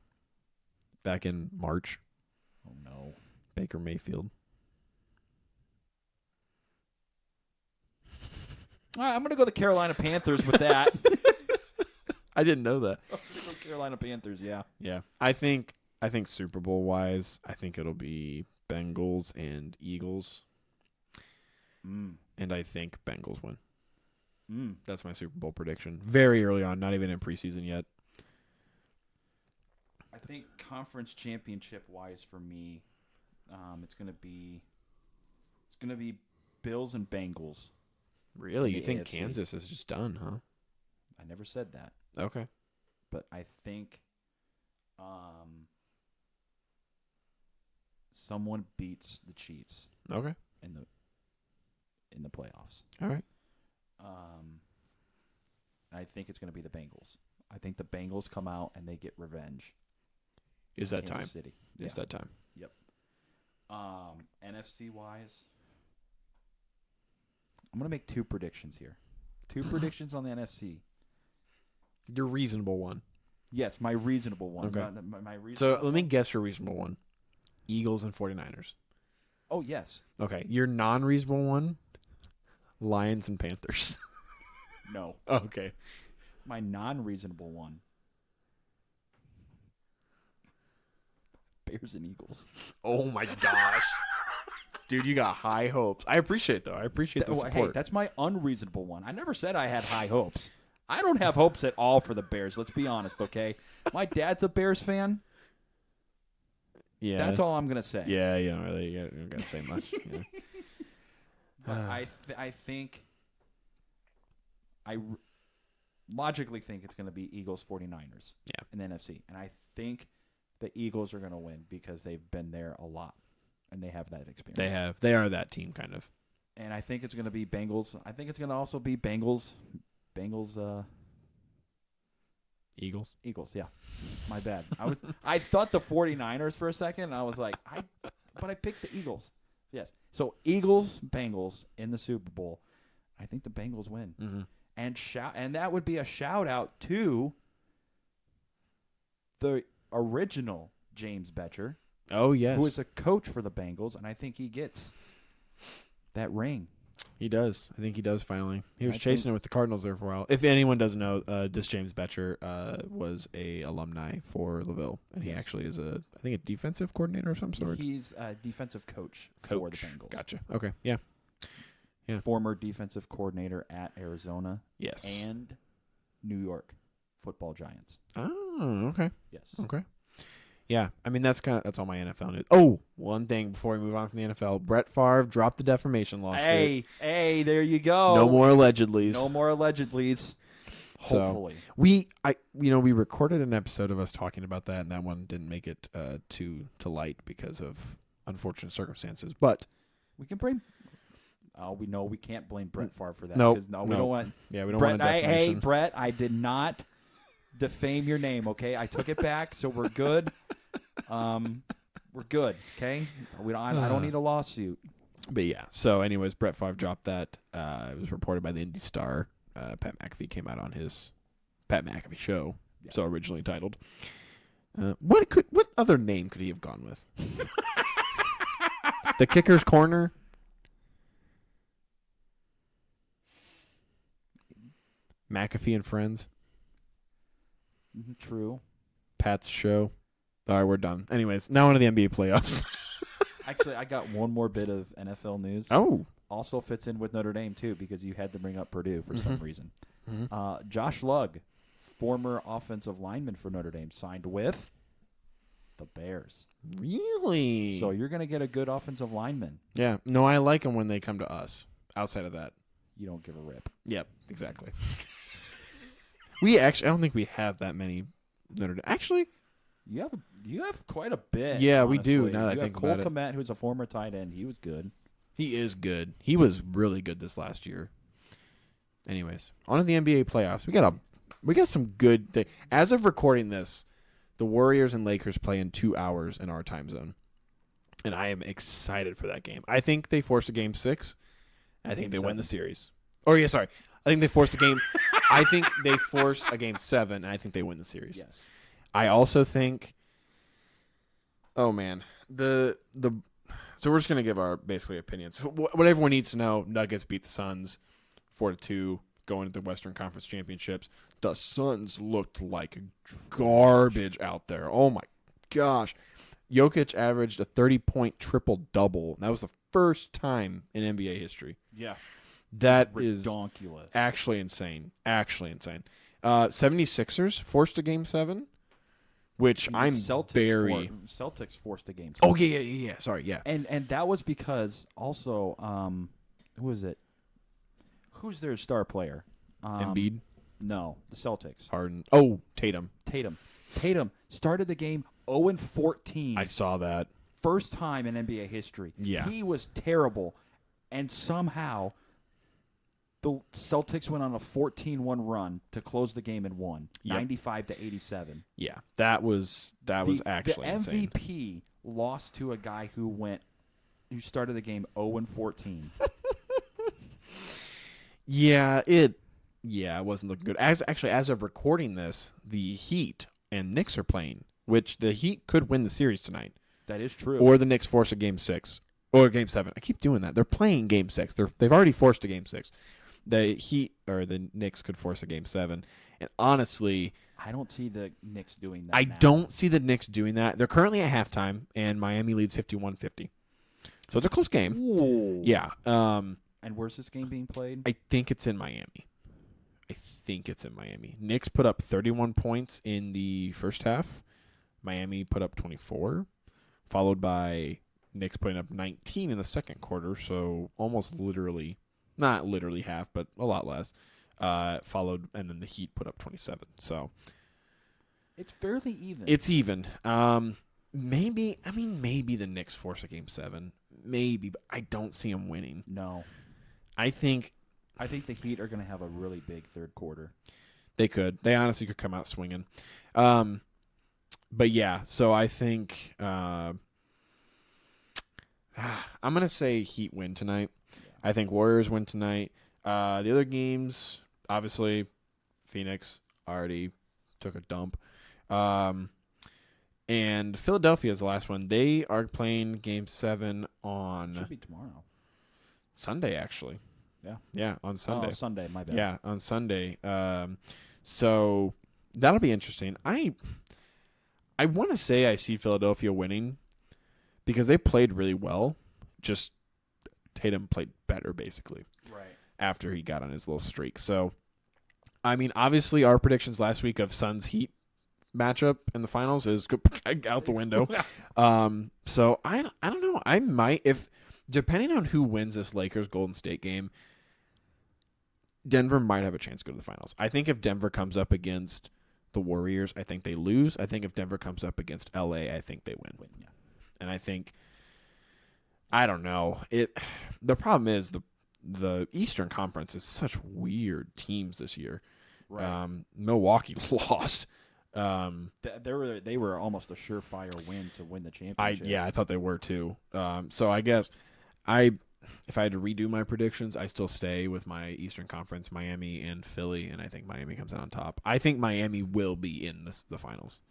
Speaker 2: back in March?
Speaker 1: Oh, no.
Speaker 2: Baker Mayfield.
Speaker 1: All right, I'm going to go the Carolina Panthers with that.
Speaker 2: I didn't know that.
Speaker 1: I'm going to go Carolina Panthers, yeah.
Speaker 2: Yeah. I think Super Bowl wise, I think it'll be Bengals and Eagles. And I think Bengals win. That's my Super Bowl prediction. Very early on, not even in preseason yet.
Speaker 1: I think conference championship wise for me, it's going to be Bills and Bengals.
Speaker 2: Really? You think
Speaker 1: AFC.
Speaker 2: Kansas is just done, huh?
Speaker 1: I never said that.
Speaker 2: Okay.
Speaker 1: But I think someone beats the Chiefs.
Speaker 2: Okay.
Speaker 1: In the playoffs.
Speaker 2: All right.
Speaker 1: I think it's going to be the Bengals. I think the Bengals come out and they get revenge.
Speaker 2: Is that
Speaker 1: Kansas
Speaker 2: time?
Speaker 1: City.
Speaker 2: Is that time?
Speaker 1: Yep. NFC wise, I'm going to make 2 predictions here. 2 predictions on the NFC.
Speaker 2: Your reasonable one.
Speaker 1: Yes, my reasonable one.
Speaker 2: Okay.
Speaker 1: My reasonable
Speaker 2: So let me guess your reasonable one. Eagles and 49ers.
Speaker 1: Oh, yes.
Speaker 2: Okay. Your non-reasonable one, Lions and Panthers.
Speaker 1: No.
Speaker 2: Okay.
Speaker 1: My non-reasonable one, Bears and Eagles.
Speaker 2: Oh, my gosh. Dude, you got high hopes. I appreciate the support.
Speaker 1: Hey, that's my unreasonable one. I never said I had high hopes. I don't have hopes at all for the Bears. Let's be honest, okay? My dad's a Bears fan.
Speaker 2: Yeah.
Speaker 1: That's all I'm going to say.
Speaker 2: Yeah, you don't really you don't got to say much. Yeah.
Speaker 1: But I think I logically think it's going to be Eagles 49ers in the NFC. And I think the Eagles are going to win because they've been there a lot and they have that experience.
Speaker 2: They are that team kind of.
Speaker 1: And I think it's going to be Bengals. I think it's going to also be Bengals Eagles, yeah. My bad. I thought the 49ers for a second and I was like, but I picked the Eagles. Yes. So Eagles, Bengals in the Super Bowl. I think the Bengals win.
Speaker 2: Mm-hmm.
Speaker 1: And that would be a shout out to the original James Bettcher.
Speaker 2: Oh, yes.
Speaker 1: Who is a coach for the Bengals, and I think he gets that ring.
Speaker 2: He does. I think he does finally. He was chasing it with the Cardinals there for a while. If anyone doesn't know, this James Bettcher was a alumni for LaVille, and he actually is a defensive coordinator of some sort.
Speaker 1: He's a defensive coach for the Bengals.
Speaker 2: Gotcha. Okay. Yeah. Yeah.
Speaker 1: Former defensive coordinator at Arizona.
Speaker 2: Yes.
Speaker 1: And New York Football Giants.
Speaker 2: Oh, okay.
Speaker 1: Yes.
Speaker 2: Okay. Yeah, I mean that's all my NFL news. Oh, one thing before we move on from the NFL, Brett Favre dropped the defamation lawsuit.
Speaker 1: Hey, there you go.
Speaker 2: No more allegedlys.
Speaker 1: No more allegedlys. Hopefully.
Speaker 2: So, we recorded an episode of us talking about that, and that one didn't make it to light because of unfortunate circumstances. But
Speaker 1: we can blame. Oh, we know we can't blame Brett Favre for that.
Speaker 2: No,
Speaker 1: we don't want.
Speaker 2: Yeah, we don't
Speaker 1: Brett,
Speaker 2: want defamation.
Speaker 1: Hey, Brett, I did not defame your name. Okay, I took it back, so we're good. We're good. Okay, I don't need a lawsuit.
Speaker 2: But yeah. So, anyways, Brett Favre dropped that. It was reported by the Indy Star. Pat McAfee came out on his Pat McAfee show, so originally titled. What other name could he have gone with? The Kicker's Corner. McAfee and Friends.
Speaker 1: True.
Speaker 2: Pat's Show. All right, we're done. Anyways, now into the NBA playoffs.
Speaker 1: Actually, I got one more bit of NFL news.
Speaker 2: Oh.
Speaker 1: Also fits in with Notre Dame, too, because you had to bring up Purdue for some reason.
Speaker 2: Mm-hmm.
Speaker 1: Josh Lugg, former offensive lineman for Notre Dame, signed with the Bears.
Speaker 2: Really?
Speaker 1: So you're going to get a good offensive lineman.
Speaker 2: Yeah. No, I like them when they come to us. Outside of that.
Speaker 1: you don't give a rip.
Speaker 2: Yep, exactly. I don't think we have that many Notre Dame. Actually,
Speaker 1: you have quite a bit.
Speaker 2: Yeah,
Speaker 1: honestly.
Speaker 2: we do. Now that I
Speaker 1: you
Speaker 2: think
Speaker 1: have Cole
Speaker 2: about it,
Speaker 1: Kmet, who's a former tight end. He was good.
Speaker 2: He is good. He was really good this last year. Anyways, on to the NBA playoffs. We got some good. As of recording this, the Warriors and Lakers play in 2 hours in our time zone, and I am excited for that game. I think they forced a game 6. I think they win the series. Sorry. I think they forced a game. I think they force a game 7, and I think they win the series.
Speaker 1: Yes.
Speaker 2: I also think. Oh man, So we're just gonna give our basically opinions. What everyone needs to know: Nuggets beat the Suns 4-2, going to the Western Conference Championships. The Suns looked like garbage out there. Oh my gosh, Jokic averaged a 30-point triple-double. That was the first time in NBA history.
Speaker 1: Yeah.
Speaker 2: That
Speaker 1: ridiculous.
Speaker 2: Is actually insane. 76ers forced a game 7, which I'm
Speaker 1: Celtics forced a game 7.
Speaker 2: Oh, yeah. Sorry, yeah.
Speaker 1: And that was because also, who is it? Who's their star player?
Speaker 2: Embiid?
Speaker 1: No, the Celtics.
Speaker 2: Harden. Oh, Tatum.
Speaker 1: Tatum started the game 0-14.
Speaker 2: I saw that.
Speaker 1: First time in NBA history.
Speaker 2: Yeah.
Speaker 1: He was terrible. And somehow the Celtics went on a 14-1 run to close the game and won, 95-87.
Speaker 2: Yeah, that was actually insane.
Speaker 1: The MVP lost to a guy who started the game 0-14.
Speaker 2: It wasn't looking good. As of recording this, the Heat and Knicks are playing, which the Heat could win the series tonight.
Speaker 1: That is true.
Speaker 2: Or the Knicks force a game 6 or game 7. I keep doing that. They're playing game 6. They've already forced a game 6. The Heat or the Knicks could force a game 7. And honestly,
Speaker 1: I don't see the Knicks doing that.
Speaker 2: I don't see the Knicks doing that. They're currently at halftime, and Miami leads 51-50. So it's a close game.
Speaker 1: Ooh.
Speaker 2: Yeah.
Speaker 1: And where's this game being played?
Speaker 2: I think it's in Miami. Knicks put up 31 points in the first half. Miami put up 24, followed by Knicks putting up 19 in the second quarter, so almost literally, not literally half, but a lot less. Followed, and then the Heat put up 27. So
Speaker 1: it's fairly even.
Speaker 2: It's even. Maybe the Knicks force a game 7. Maybe, but I don't see them winning.
Speaker 1: No.
Speaker 2: I think
Speaker 1: the Heat are going to have a really big third quarter.
Speaker 2: They could. They honestly could come out swinging. But yeah, so I think I'm going to say Heat win tonight. Yeah. I think Warriors win tonight. The other games, obviously, Phoenix already took a dump. And Philadelphia is the last one. They are playing Game 7 on...
Speaker 1: Should be tomorrow.
Speaker 2: Sunday, actually.
Speaker 1: Yeah.
Speaker 2: Yeah, on Sunday.
Speaker 1: Oh, Sunday, my bad.
Speaker 2: Yeah, on Sunday. So that'll be interesting. I want to say I see Philadelphia winning because they played really well. Just Tatum played better, basically.
Speaker 1: Right.
Speaker 2: After he got on his little streak. So, I mean, obviously our predictions last week of Suns-Heat matchup in the finals is out the window. So I don't know. I might, if depending on who wins this Lakers Golden State game, Denver might have a chance to go to the finals. I think if Denver comes up against the Warriors, I think they lose. I think if Denver comes up against LA, I think they win.
Speaker 1: Yeah.
Speaker 2: And I think, I don't know. The problem is the Eastern Conference is such weird teams this year.
Speaker 1: Right.
Speaker 2: Milwaukee lost.
Speaker 1: They were almost a surefire win to win the championship.
Speaker 2: I thought they were too. So I guess if I had to redo my predictions, I still stay with my Eastern Conference, Miami and Philly, and I think Miami comes out on top. I think Miami will be in the finals.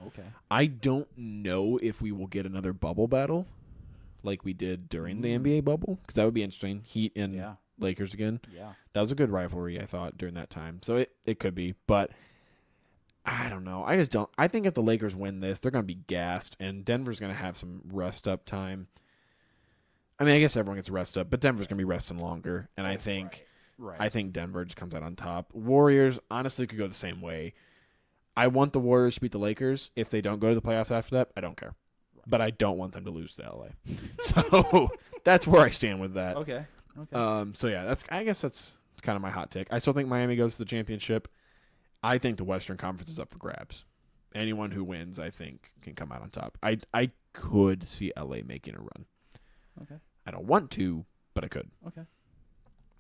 Speaker 1: Okay.
Speaker 2: I don't know if we will get another bubble battle like we did during the NBA bubble, because that would be interesting. Heat and Lakers again.
Speaker 1: Yeah.
Speaker 2: That was a good rivalry, I thought, during that time. So it could be, but I don't know. I think if the Lakers win this, they're going to be gassed, and Denver's going to have some rest-up time. I mean, I guess everyone gets rest up, but Denver's going to be resting longer, and I think Denver just comes out on top. Warriors, honestly, could go the same way. I want the Warriors to beat the Lakers. If they don't go to the playoffs after that, I don't care. Right. But I don't want them to lose to LA. So that's where I stand with that.
Speaker 1: Okay.
Speaker 2: So yeah, I guess that's It's kind of my hot take. I still think Miami goes to the championship. I think the Western Conference is up for grabs. Anyone who wins, I think, can come out on top. I could see LA making a run.
Speaker 1: Okay.
Speaker 2: I don't want to, but I could.
Speaker 1: Okay.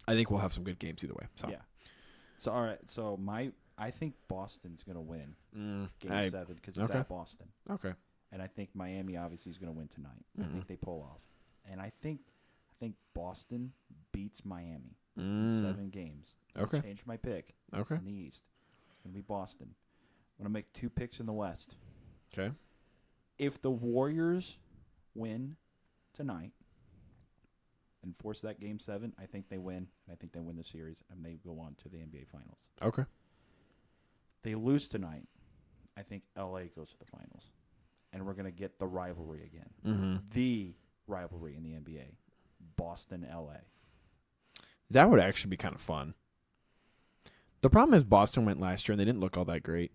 Speaker 2: I think we'll have some good games either way. So.
Speaker 1: Yeah. So, all right. So, I think Boston's going to win Game 7 because it's at Boston.
Speaker 2: Okay.
Speaker 1: And I think Miami obviously is going to win tonight.
Speaker 2: Mm-hmm.
Speaker 1: I think they pull off. And I think Boston beats Miami in 7 games.
Speaker 2: Okay.
Speaker 1: Change my pick.
Speaker 2: Okay.
Speaker 1: In the East. It's going to be Boston. I'm going to make 2 picks in the West.
Speaker 2: Okay.
Speaker 1: If the Warriors win tonight and force that Game 7, I think they win. And I think they win the series, and they go on to the NBA Finals.
Speaker 2: Okay.
Speaker 1: They lose tonight, I think LA goes to the Finals. And we're going to get the rivalry again.
Speaker 2: Mm-hmm.
Speaker 1: The rivalry in the NBA. Boston-LA.
Speaker 2: That would actually be kind of fun. The problem is Boston went last year, and they didn't look all that great.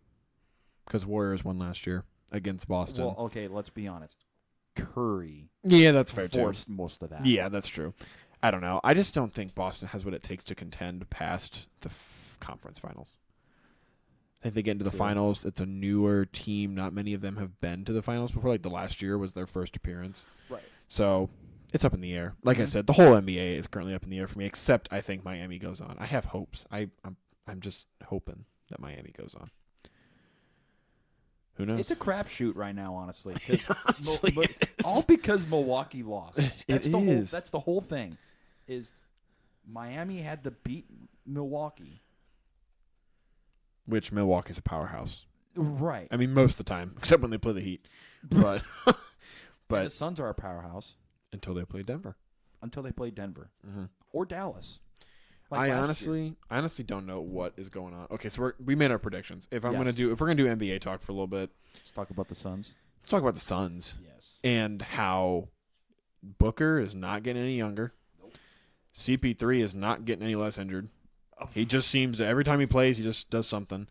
Speaker 2: Because Warriors won last year against Boston.
Speaker 1: Well, okay, let's be honest. Curry
Speaker 2: that's fair
Speaker 1: forced most of that.
Speaker 2: Yeah, that's true. I don't know. I just don't think Boston has what it takes to contend past the conference finals. I think they get into the finals. It's a newer team. Not many of them have been to the finals before. Like the last year was their first appearance.
Speaker 1: Right.
Speaker 2: So it's up in the air. Like I said, the whole NBA is currently up in the air for me, except I think Miami goes on. I have hopes. I'm just hoping that Miami goes on. Who knows?
Speaker 1: It's a crapshoot right now, honestly.
Speaker 2: Honestly,
Speaker 1: all because Milwaukee lost. That's
Speaker 2: is.
Speaker 1: That's the whole thing. Is Miami had to beat Milwaukee.
Speaker 2: Which Milwaukee's a powerhouse.
Speaker 1: Right.
Speaker 2: I mean, most of the time, except when they play the Heat. But
Speaker 1: the Suns are a powerhouse.
Speaker 2: Until they play Denver.
Speaker 1: Until they play Denver.
Speaker 2: Mm-hmm.
Speaker 1: Or Dallas.
Speaker 2: I honestly don't know what is going on. Okay, so we made our predictions. If we're gonna do NBA talk for a little bit,
Speaker 1: let's talk about the Suns.
Speaker 2: Let's talk about the Suns.
Speaker 1: Yes.
Speaker 2: And how Booker is not getting any younger. Nope. CP3 is not getting any less injured. Oh. He just seems to, every time he plays, he just does something.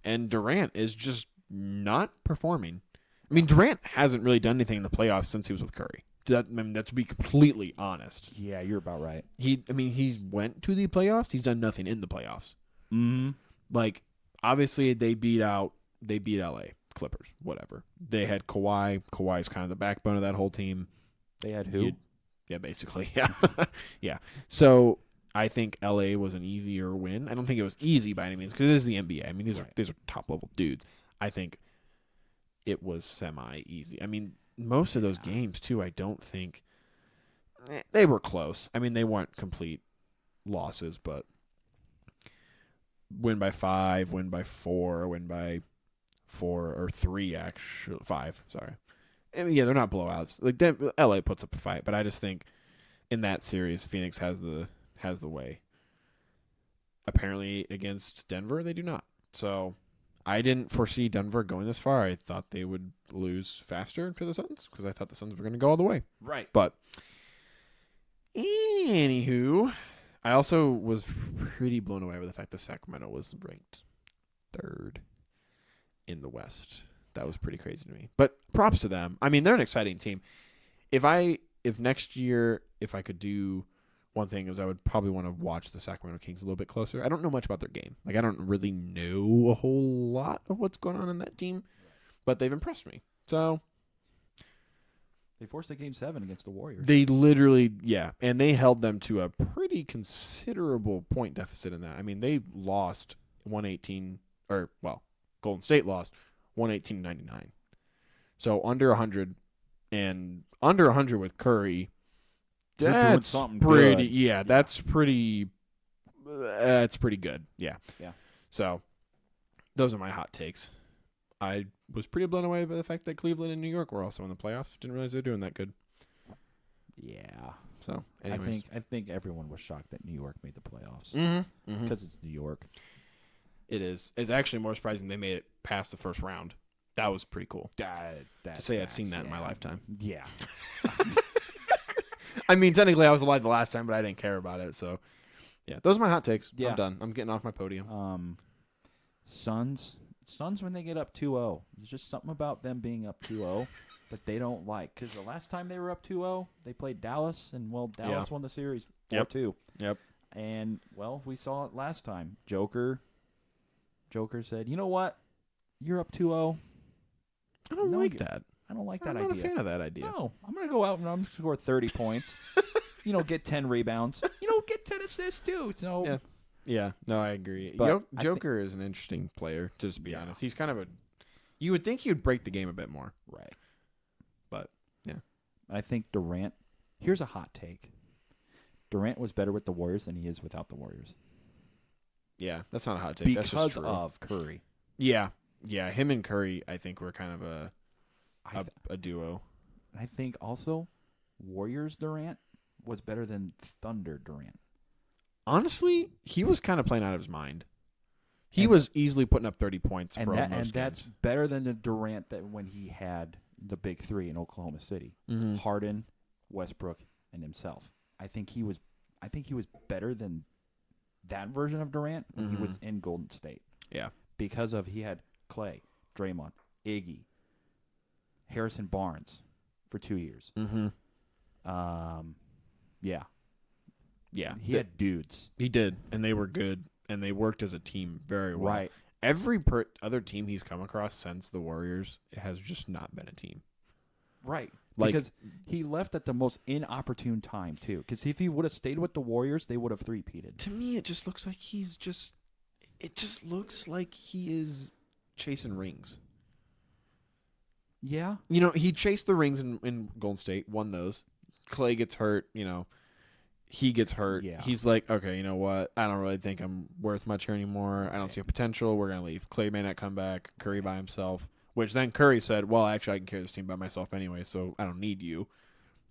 Speaker 2: And Durant is just not performing. I mean, Durant hasn't really done anything in the playoffs since he was with Curry. That's to be completely honest.
Speaker 1: Yeah, you're about right.
Speaker 2: He went to the playoffs. He's done nothing in the playoffs.
Speaker 1: Mm-hmm.
Speaker 2: Like, obviously, they beat LA, Clippers, whatever. They had Kawhi. Kawhi's kind of the backbone of that whole team.
Speaker 1: They had who?
Speaker 2: Yeah, basically. Yeah. Yeah. So I think LA was an easier win. I don't think it was easy by any means because it is the NBA. I mean, these are top-level dudes. I think it was semi-easy. I mean, most of those games, too, I don't think they were close. I mean, they weren't complete losses, but win by 5, win by 4, win by 4 or 3, actually 5. Sorry. I mean, yeah, they're not blowouts. Like LA puts up a fight, but I just think in that series, Phoenix has the way. Apparently, against Denver, they do not. So I didn't foresee Denver going this far. I thought they would lose faster to the Suns because I thought the Suns were going to go all the way.
Speaker 1: Right.
Speaker 2: But anywho, I also was pretty blown away by the fact that Sacramento was ranked 3rd in the West. That was pretty crazy to me. But props to them. I mean, they're an exciting team. If next year, if I could do one thing, is I would probably want to watch the Sacramento Kings a little bit closer. I don't know much about their game. Like, I don't really know a whole lot of what's going on in that team, but they've impressed me. So
Speaker 1: they forced a Game 7 against the Warriors.
Speaker 2: They literally, and they held them to a pretty considerable point deficit in that. I mean, they lost 118, Golden State lost 118-99. So under 100, and under 100 with Curry. That's pretty. Good. Yeah, that's pretty. That's pretty good. Yeah.
Speaker 1: Yeah.
Speaker 2: So, those are my hot takes. I was pretty blown away by the fact that Cleveland and New York were also in the playoffs. Didn't realize they were doing that good.
Speaker 1: Yeah.
Speaker 2: So, anyways.
Speaker 1: I think everyone was shocked that New York made the playoffs
Speaker 2: because
Speaker 1: it's New York.
Speaker 2: It is. It's actually more surprising they made it past the first round. That was pretty cool. To say I've seen that in my lifetime.
Speaker 1: Yeah.
Speaker 2: I mean, technically, I was alive the last time, but I didn't care about it. So, yeah, those are my hot takes. Yeah. I'm done. I'm getting off my podium.
Speaker 1: Suns when they get up 2-0, there's just something about them being up 2-0 that they don't like. Because the last time they were up 2-0, they played Dallas, and Dallas won the series 4-2.
Speaker 2: Yep.
Speaker 1: And, well, we saw it last time. Joker said, you know what? You're up 2-0.
Speaker 2: I don't like that.
Speaker 1: I don't like that
Speaker 2: idea. I'm not
Speaker 1: idea.
Speaker 2: a fan of that idea.
Speaker 1: No, I'm going to go out and I'm going to score 30 points. Get 10 rebounds. Get 10 assists, too. So
Speaker 2: Yeah. No, I agree. Joker is an interesting player, just to be honest. He's kind of you would think he would break the game a bit more.
Speaker 1: Right.
Speaker 2: But, yeah.
Speaker 1: I think Durant, here's a hot take. Durant was better with the Warriors than he is without the Warriors.
Speaker 2: Yeah, that's not a hot take. That's just true.
Speaker 1: Because of Curry.
Speaker 2: Yeah. Yeah, him and Curry, I think, were kind of a duo.
Speaker 1: I think also Warriors Durant was better than Thunder Durant.
Speaker 2: Honestly, he was kind of playing out of his mind. He was easily putting up 30 points for most games.
Speaker 1: That's better than the Durant that when he had the big three in Oklahoma City.
Speaker 2: Mm-hmm.
Speaker 1: Harden, Westbrook, and himself. I think he was better than that version of Durant when he was in Golden State.
Speaker 2: Yeah.
Speaker 1: Because he had Clay, Draymond, Iggy, Harrison Barnes for 2 years.
Speaker 2: Mm-hmm.
Speaker 1: Yeah.
Speaker 2: Yeah.
Speaker 1: He had dudes.
Speaker 2: He did, and they were good, and they worked as a team very well.
Speaker 1: Right.
Speaker 2: Every other team he's come across since the Warriors has just not been a team.
Speaker 1: Right. Because he left at the most inopportune time, too. Because if he would have stayed with the Warriors, they would have three-peated.
Speaker 2: To me, it just looks like it just looks like he is chasing rings.
Speaker 1: Yeah.
Speaker 2: He chased the rings in Golden State, won those. Clay gets hurt, he gets hurt.
Speaker 1: Yeah.
Speaker 2: He's like, okay, you know what? I don't really think I'm worth much here anymore. I don't see a potential. We're going to leave. Clay may not come back. Curry by himself. Which then Curry said, well, actually, I can carry this team by myself anyway, so I don't need you,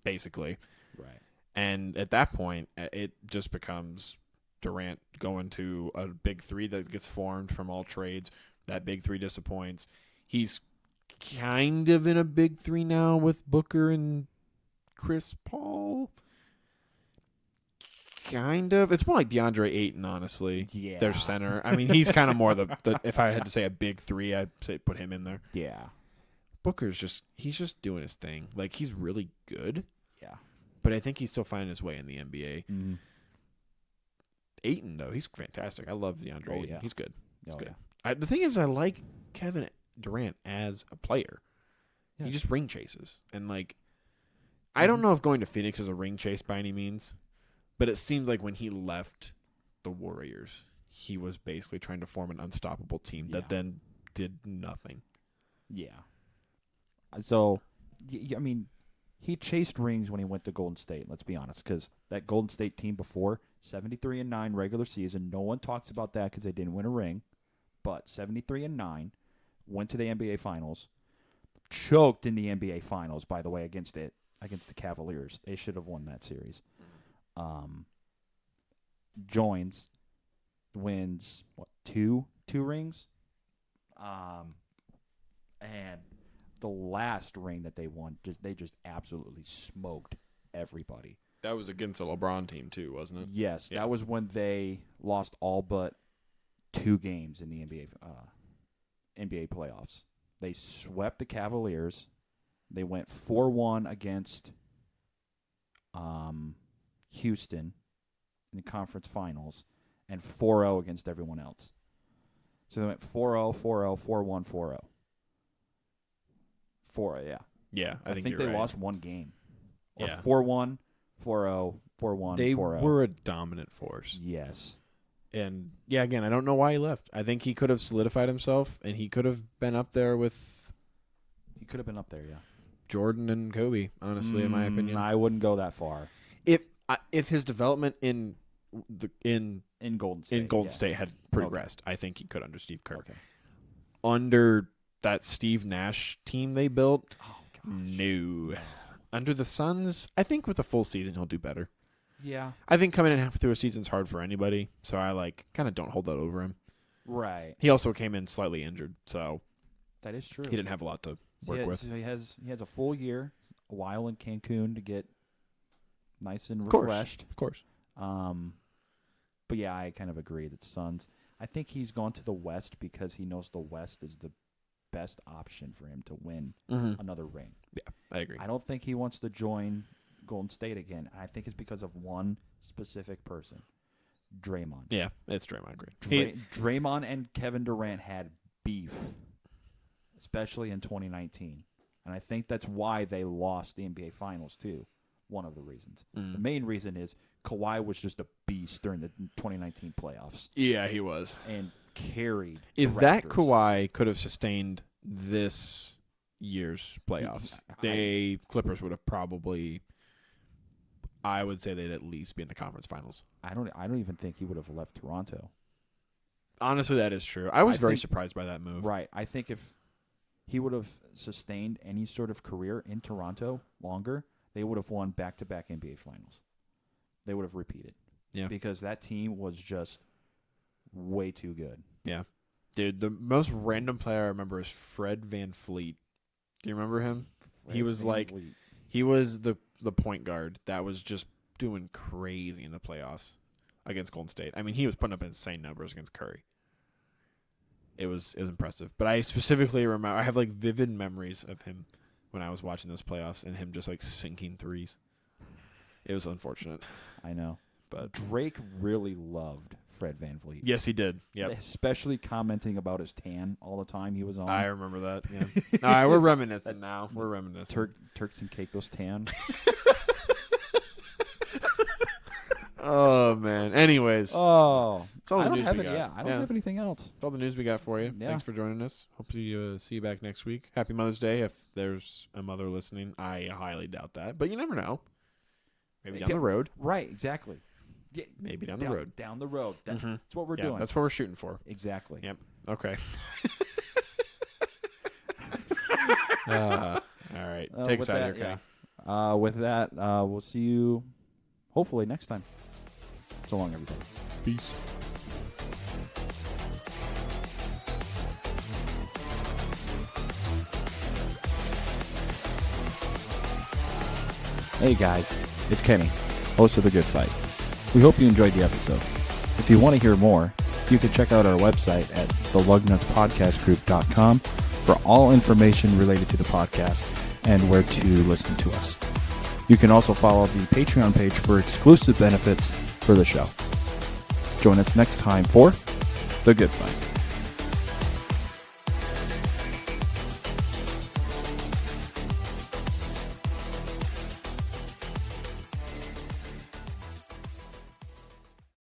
Speaker 2: basically.
Speaker 1: Right.
Speaker 2: And at that point, it just becomes Durant going to a big three that gets formed from all trades. That big three disappoints. He's kind of in a big three now with Booker and Chris Paul. Kind of. It's more like DeAndre Ayton, honestly.
Speaker 1: Yeah.
Speaker 2: Their center. I mean, he's kind of more the if I had to say a big three, I'd say put him in there.
Speaker 1: Yeah.
Speaker 2: Booker's he's just doing his thing. Like, he's really good.
Speaker 1: Yeah.
Speaker 2: But I think he's still finding his way in the NBA.
Speaker 1: Mm-hmm.
Speaker 2: Ayton, though, he's fantastic. I love DeAndre Ayton.
Speaker 1: Yeah.
Speaker 2: He's good. He's good.
Speaker 1: Yeah.
Speaker 2: The thing is, I like Kevin Durant as a player.
Speaker 1: Yeah.
Speaker 2: He just ring chases. And, I don't know if going to Phoenix is a ring chase by any means. But it seemed like when he left the Warriors, he was basically trying to form an unstoppable team that then did nothing.
Speaker 1: Yeah. So, I mean, he chased rings when he went to Golden State, let's be honest, because that Golden State team before, 73-9 regular season, no one talks about that because they didn't win a ring, but 73-9, went to the NBA Finals, choked in the NBA Finals, by the way, against the Cavaliers. They should have won that series. Joins, wins two rings, and the last ring that they won, they just absolutely smoked everybody.
Speaker 2: That was against the LeBron team too, wasn't it?
Speaker 1: Yes, that was when they lost all but 2 games in the NBA playoffs. They swept the Cavaliers. They went 4-1 against Houston in the conference finals, and 4-0 against everyone else. So they went 4-0, 4-0, 4-1, 4-0. 4, yeah.
Speaker 2: Yeah, I think
Speaker 1: they
Speaker 2: you're right.
Speaker 1: lost one game. Or
Speaker 2: Yeah.
Speaker 1: 4-1, 4-0, 4-1, 4-0.
Speaker 2: They were a dominant force.
Speaker 1: Yes.
Speaker 2: And, yeah, again, I don't know why he left. I think he could have solidified himself, and he could have been up there with...
Speaker 1: He could have been up there, yeah.
Speaker 2: Jordan and Kobe, honestly, in my opinion.
Speaker 1: I wouldn't go that far.
Speaker 2: If his development in
Speaker 1: Golden State,
Speaker 2: State had progressed, I think he could under Steve Kerr.
Speaker 1: Okay.
Speaker 2: Under that Steve Nash team they built,
Speaker 1: no.
Speaker 2: Under the Suns, I think with a full season he'll do better.
Speaker 1: Yeah.
Speaker 2: I think coming in halfway through a season's hard for anybody, so I kind of don't hold that over him.
Speaker 1: Right.
Speaker 2: He also came in slightly injured, so
Speaker 1: that is true.
Speaker 2: He didn't have a lot to work with.
Speaker 1: So he has a full year, a while in Cancun to get nice and refreshed.
Speaker 2: Of course.
Speaker 1: But yeah, I kind of agree that Suns. I think he's gone to the West because he knows the West is the best option for him to win another ring.
Speaker 2: Yeah, I agree.
Speaker 1: I don't think he wants to join Golden State again. I think it's because of one specific person. Draymond.
Speaker 2: Yeah, it's Draymond Green.
Speaker 1: Draymond and Kevin Durant had beef, especially in 2019. And I think that's why they lost the NBA Finals, too. One of the reasons. The main reason is Kawhi was just a beast during the 2019 playoffs.
Speaker 2: Yeah, he was.
Speaker 1: And carried
Speaker 2: If
Speaker 1: the
Speaker 2: that
Speaker 1: Raptors.
Speaker 2: Kawhi could have sustained this year's playoffs, Clippers would have probably, I would say they'd at least be in the conference finals.
Speaker 1: I don't even think he would have left Toronto.
Speaker 2: Honestly, that is true. I was very surprised by that move.
Speaker 1: Right. I think if he would have sustained any sort of career in Toronto longer, they would have won back-to-back NBA Finals. They would have repeated.
Speaker 2: Yeah.
Speaker 1: Because that team was just way too good.
Speaker 2: Yeah. Dude, the most random player I remember is Fred VanVleet. Do you remember him? He was he was the point guard that was just doing crazy in the playoffs against Golden State. I mean, he was putting up insane numbers against Curry. It was impressive. But I specifically remember, I have like vivid memories of him when I was watching those playoffs and him just like sinking threes. It was unfortunate.
Speaker 1: I know.
Speaker 2: But
Speaker 1: Drake really loved Fred VanVleet.
Speaker 2: Yes, he did. Yeah,
Speaker 1: especially commenting about his tan all the time he was on.
Speaker 2: I remember that. Yeah. All right, we're reminiscing now. We're reminiscing.
Speaker 1: Turks and Caicos tan.
Speaker 2: Oh man. Anyways.
Speaker 1: Oh,
Speaker 2: it's all the
Speaker 1: I don't
Speaker 2: news
Speaker 1: have
Speaker 2: we
Speaker 1: it.
Speaker 2: got.
Speaker 1: Yeah, I don't have anything else.
Speaker 2: It's all the news we got for you.
Speaker 1: Yeah.
Speaker 2: Thanks for joining us. Hope to see you back next week. Happy Mother's Day. If there's a mother listening, I highly doubt that, but you never know. Maybe down the road.
Speaker 1: Right. Exactly. Yeah,
Speaker 2: maybe down the road.
Speaker 1: Down the road. That's what we're doing.
Speaker 2: That's what we're shooting for.
Speaker 1: Exactly.
Speaker 2: Yep. Okay. All right. Take us out here, Kenny.
Speaker 1: Yeah. With that, we'll see you hopefully next time. So long, everybody.
Speaker 2: Peace.
Speaker 1: Hey guys, it's Kenny, host of The Good Fight. We hope you enjoyed the episode. If you want to hear more, you can check out our website at thelugnutspodcastgroup.com for all information related to the podcast and where to listen to us. You can also follow the Patreon page for exclusive benefits for the show. Join us next time for The Good Fight.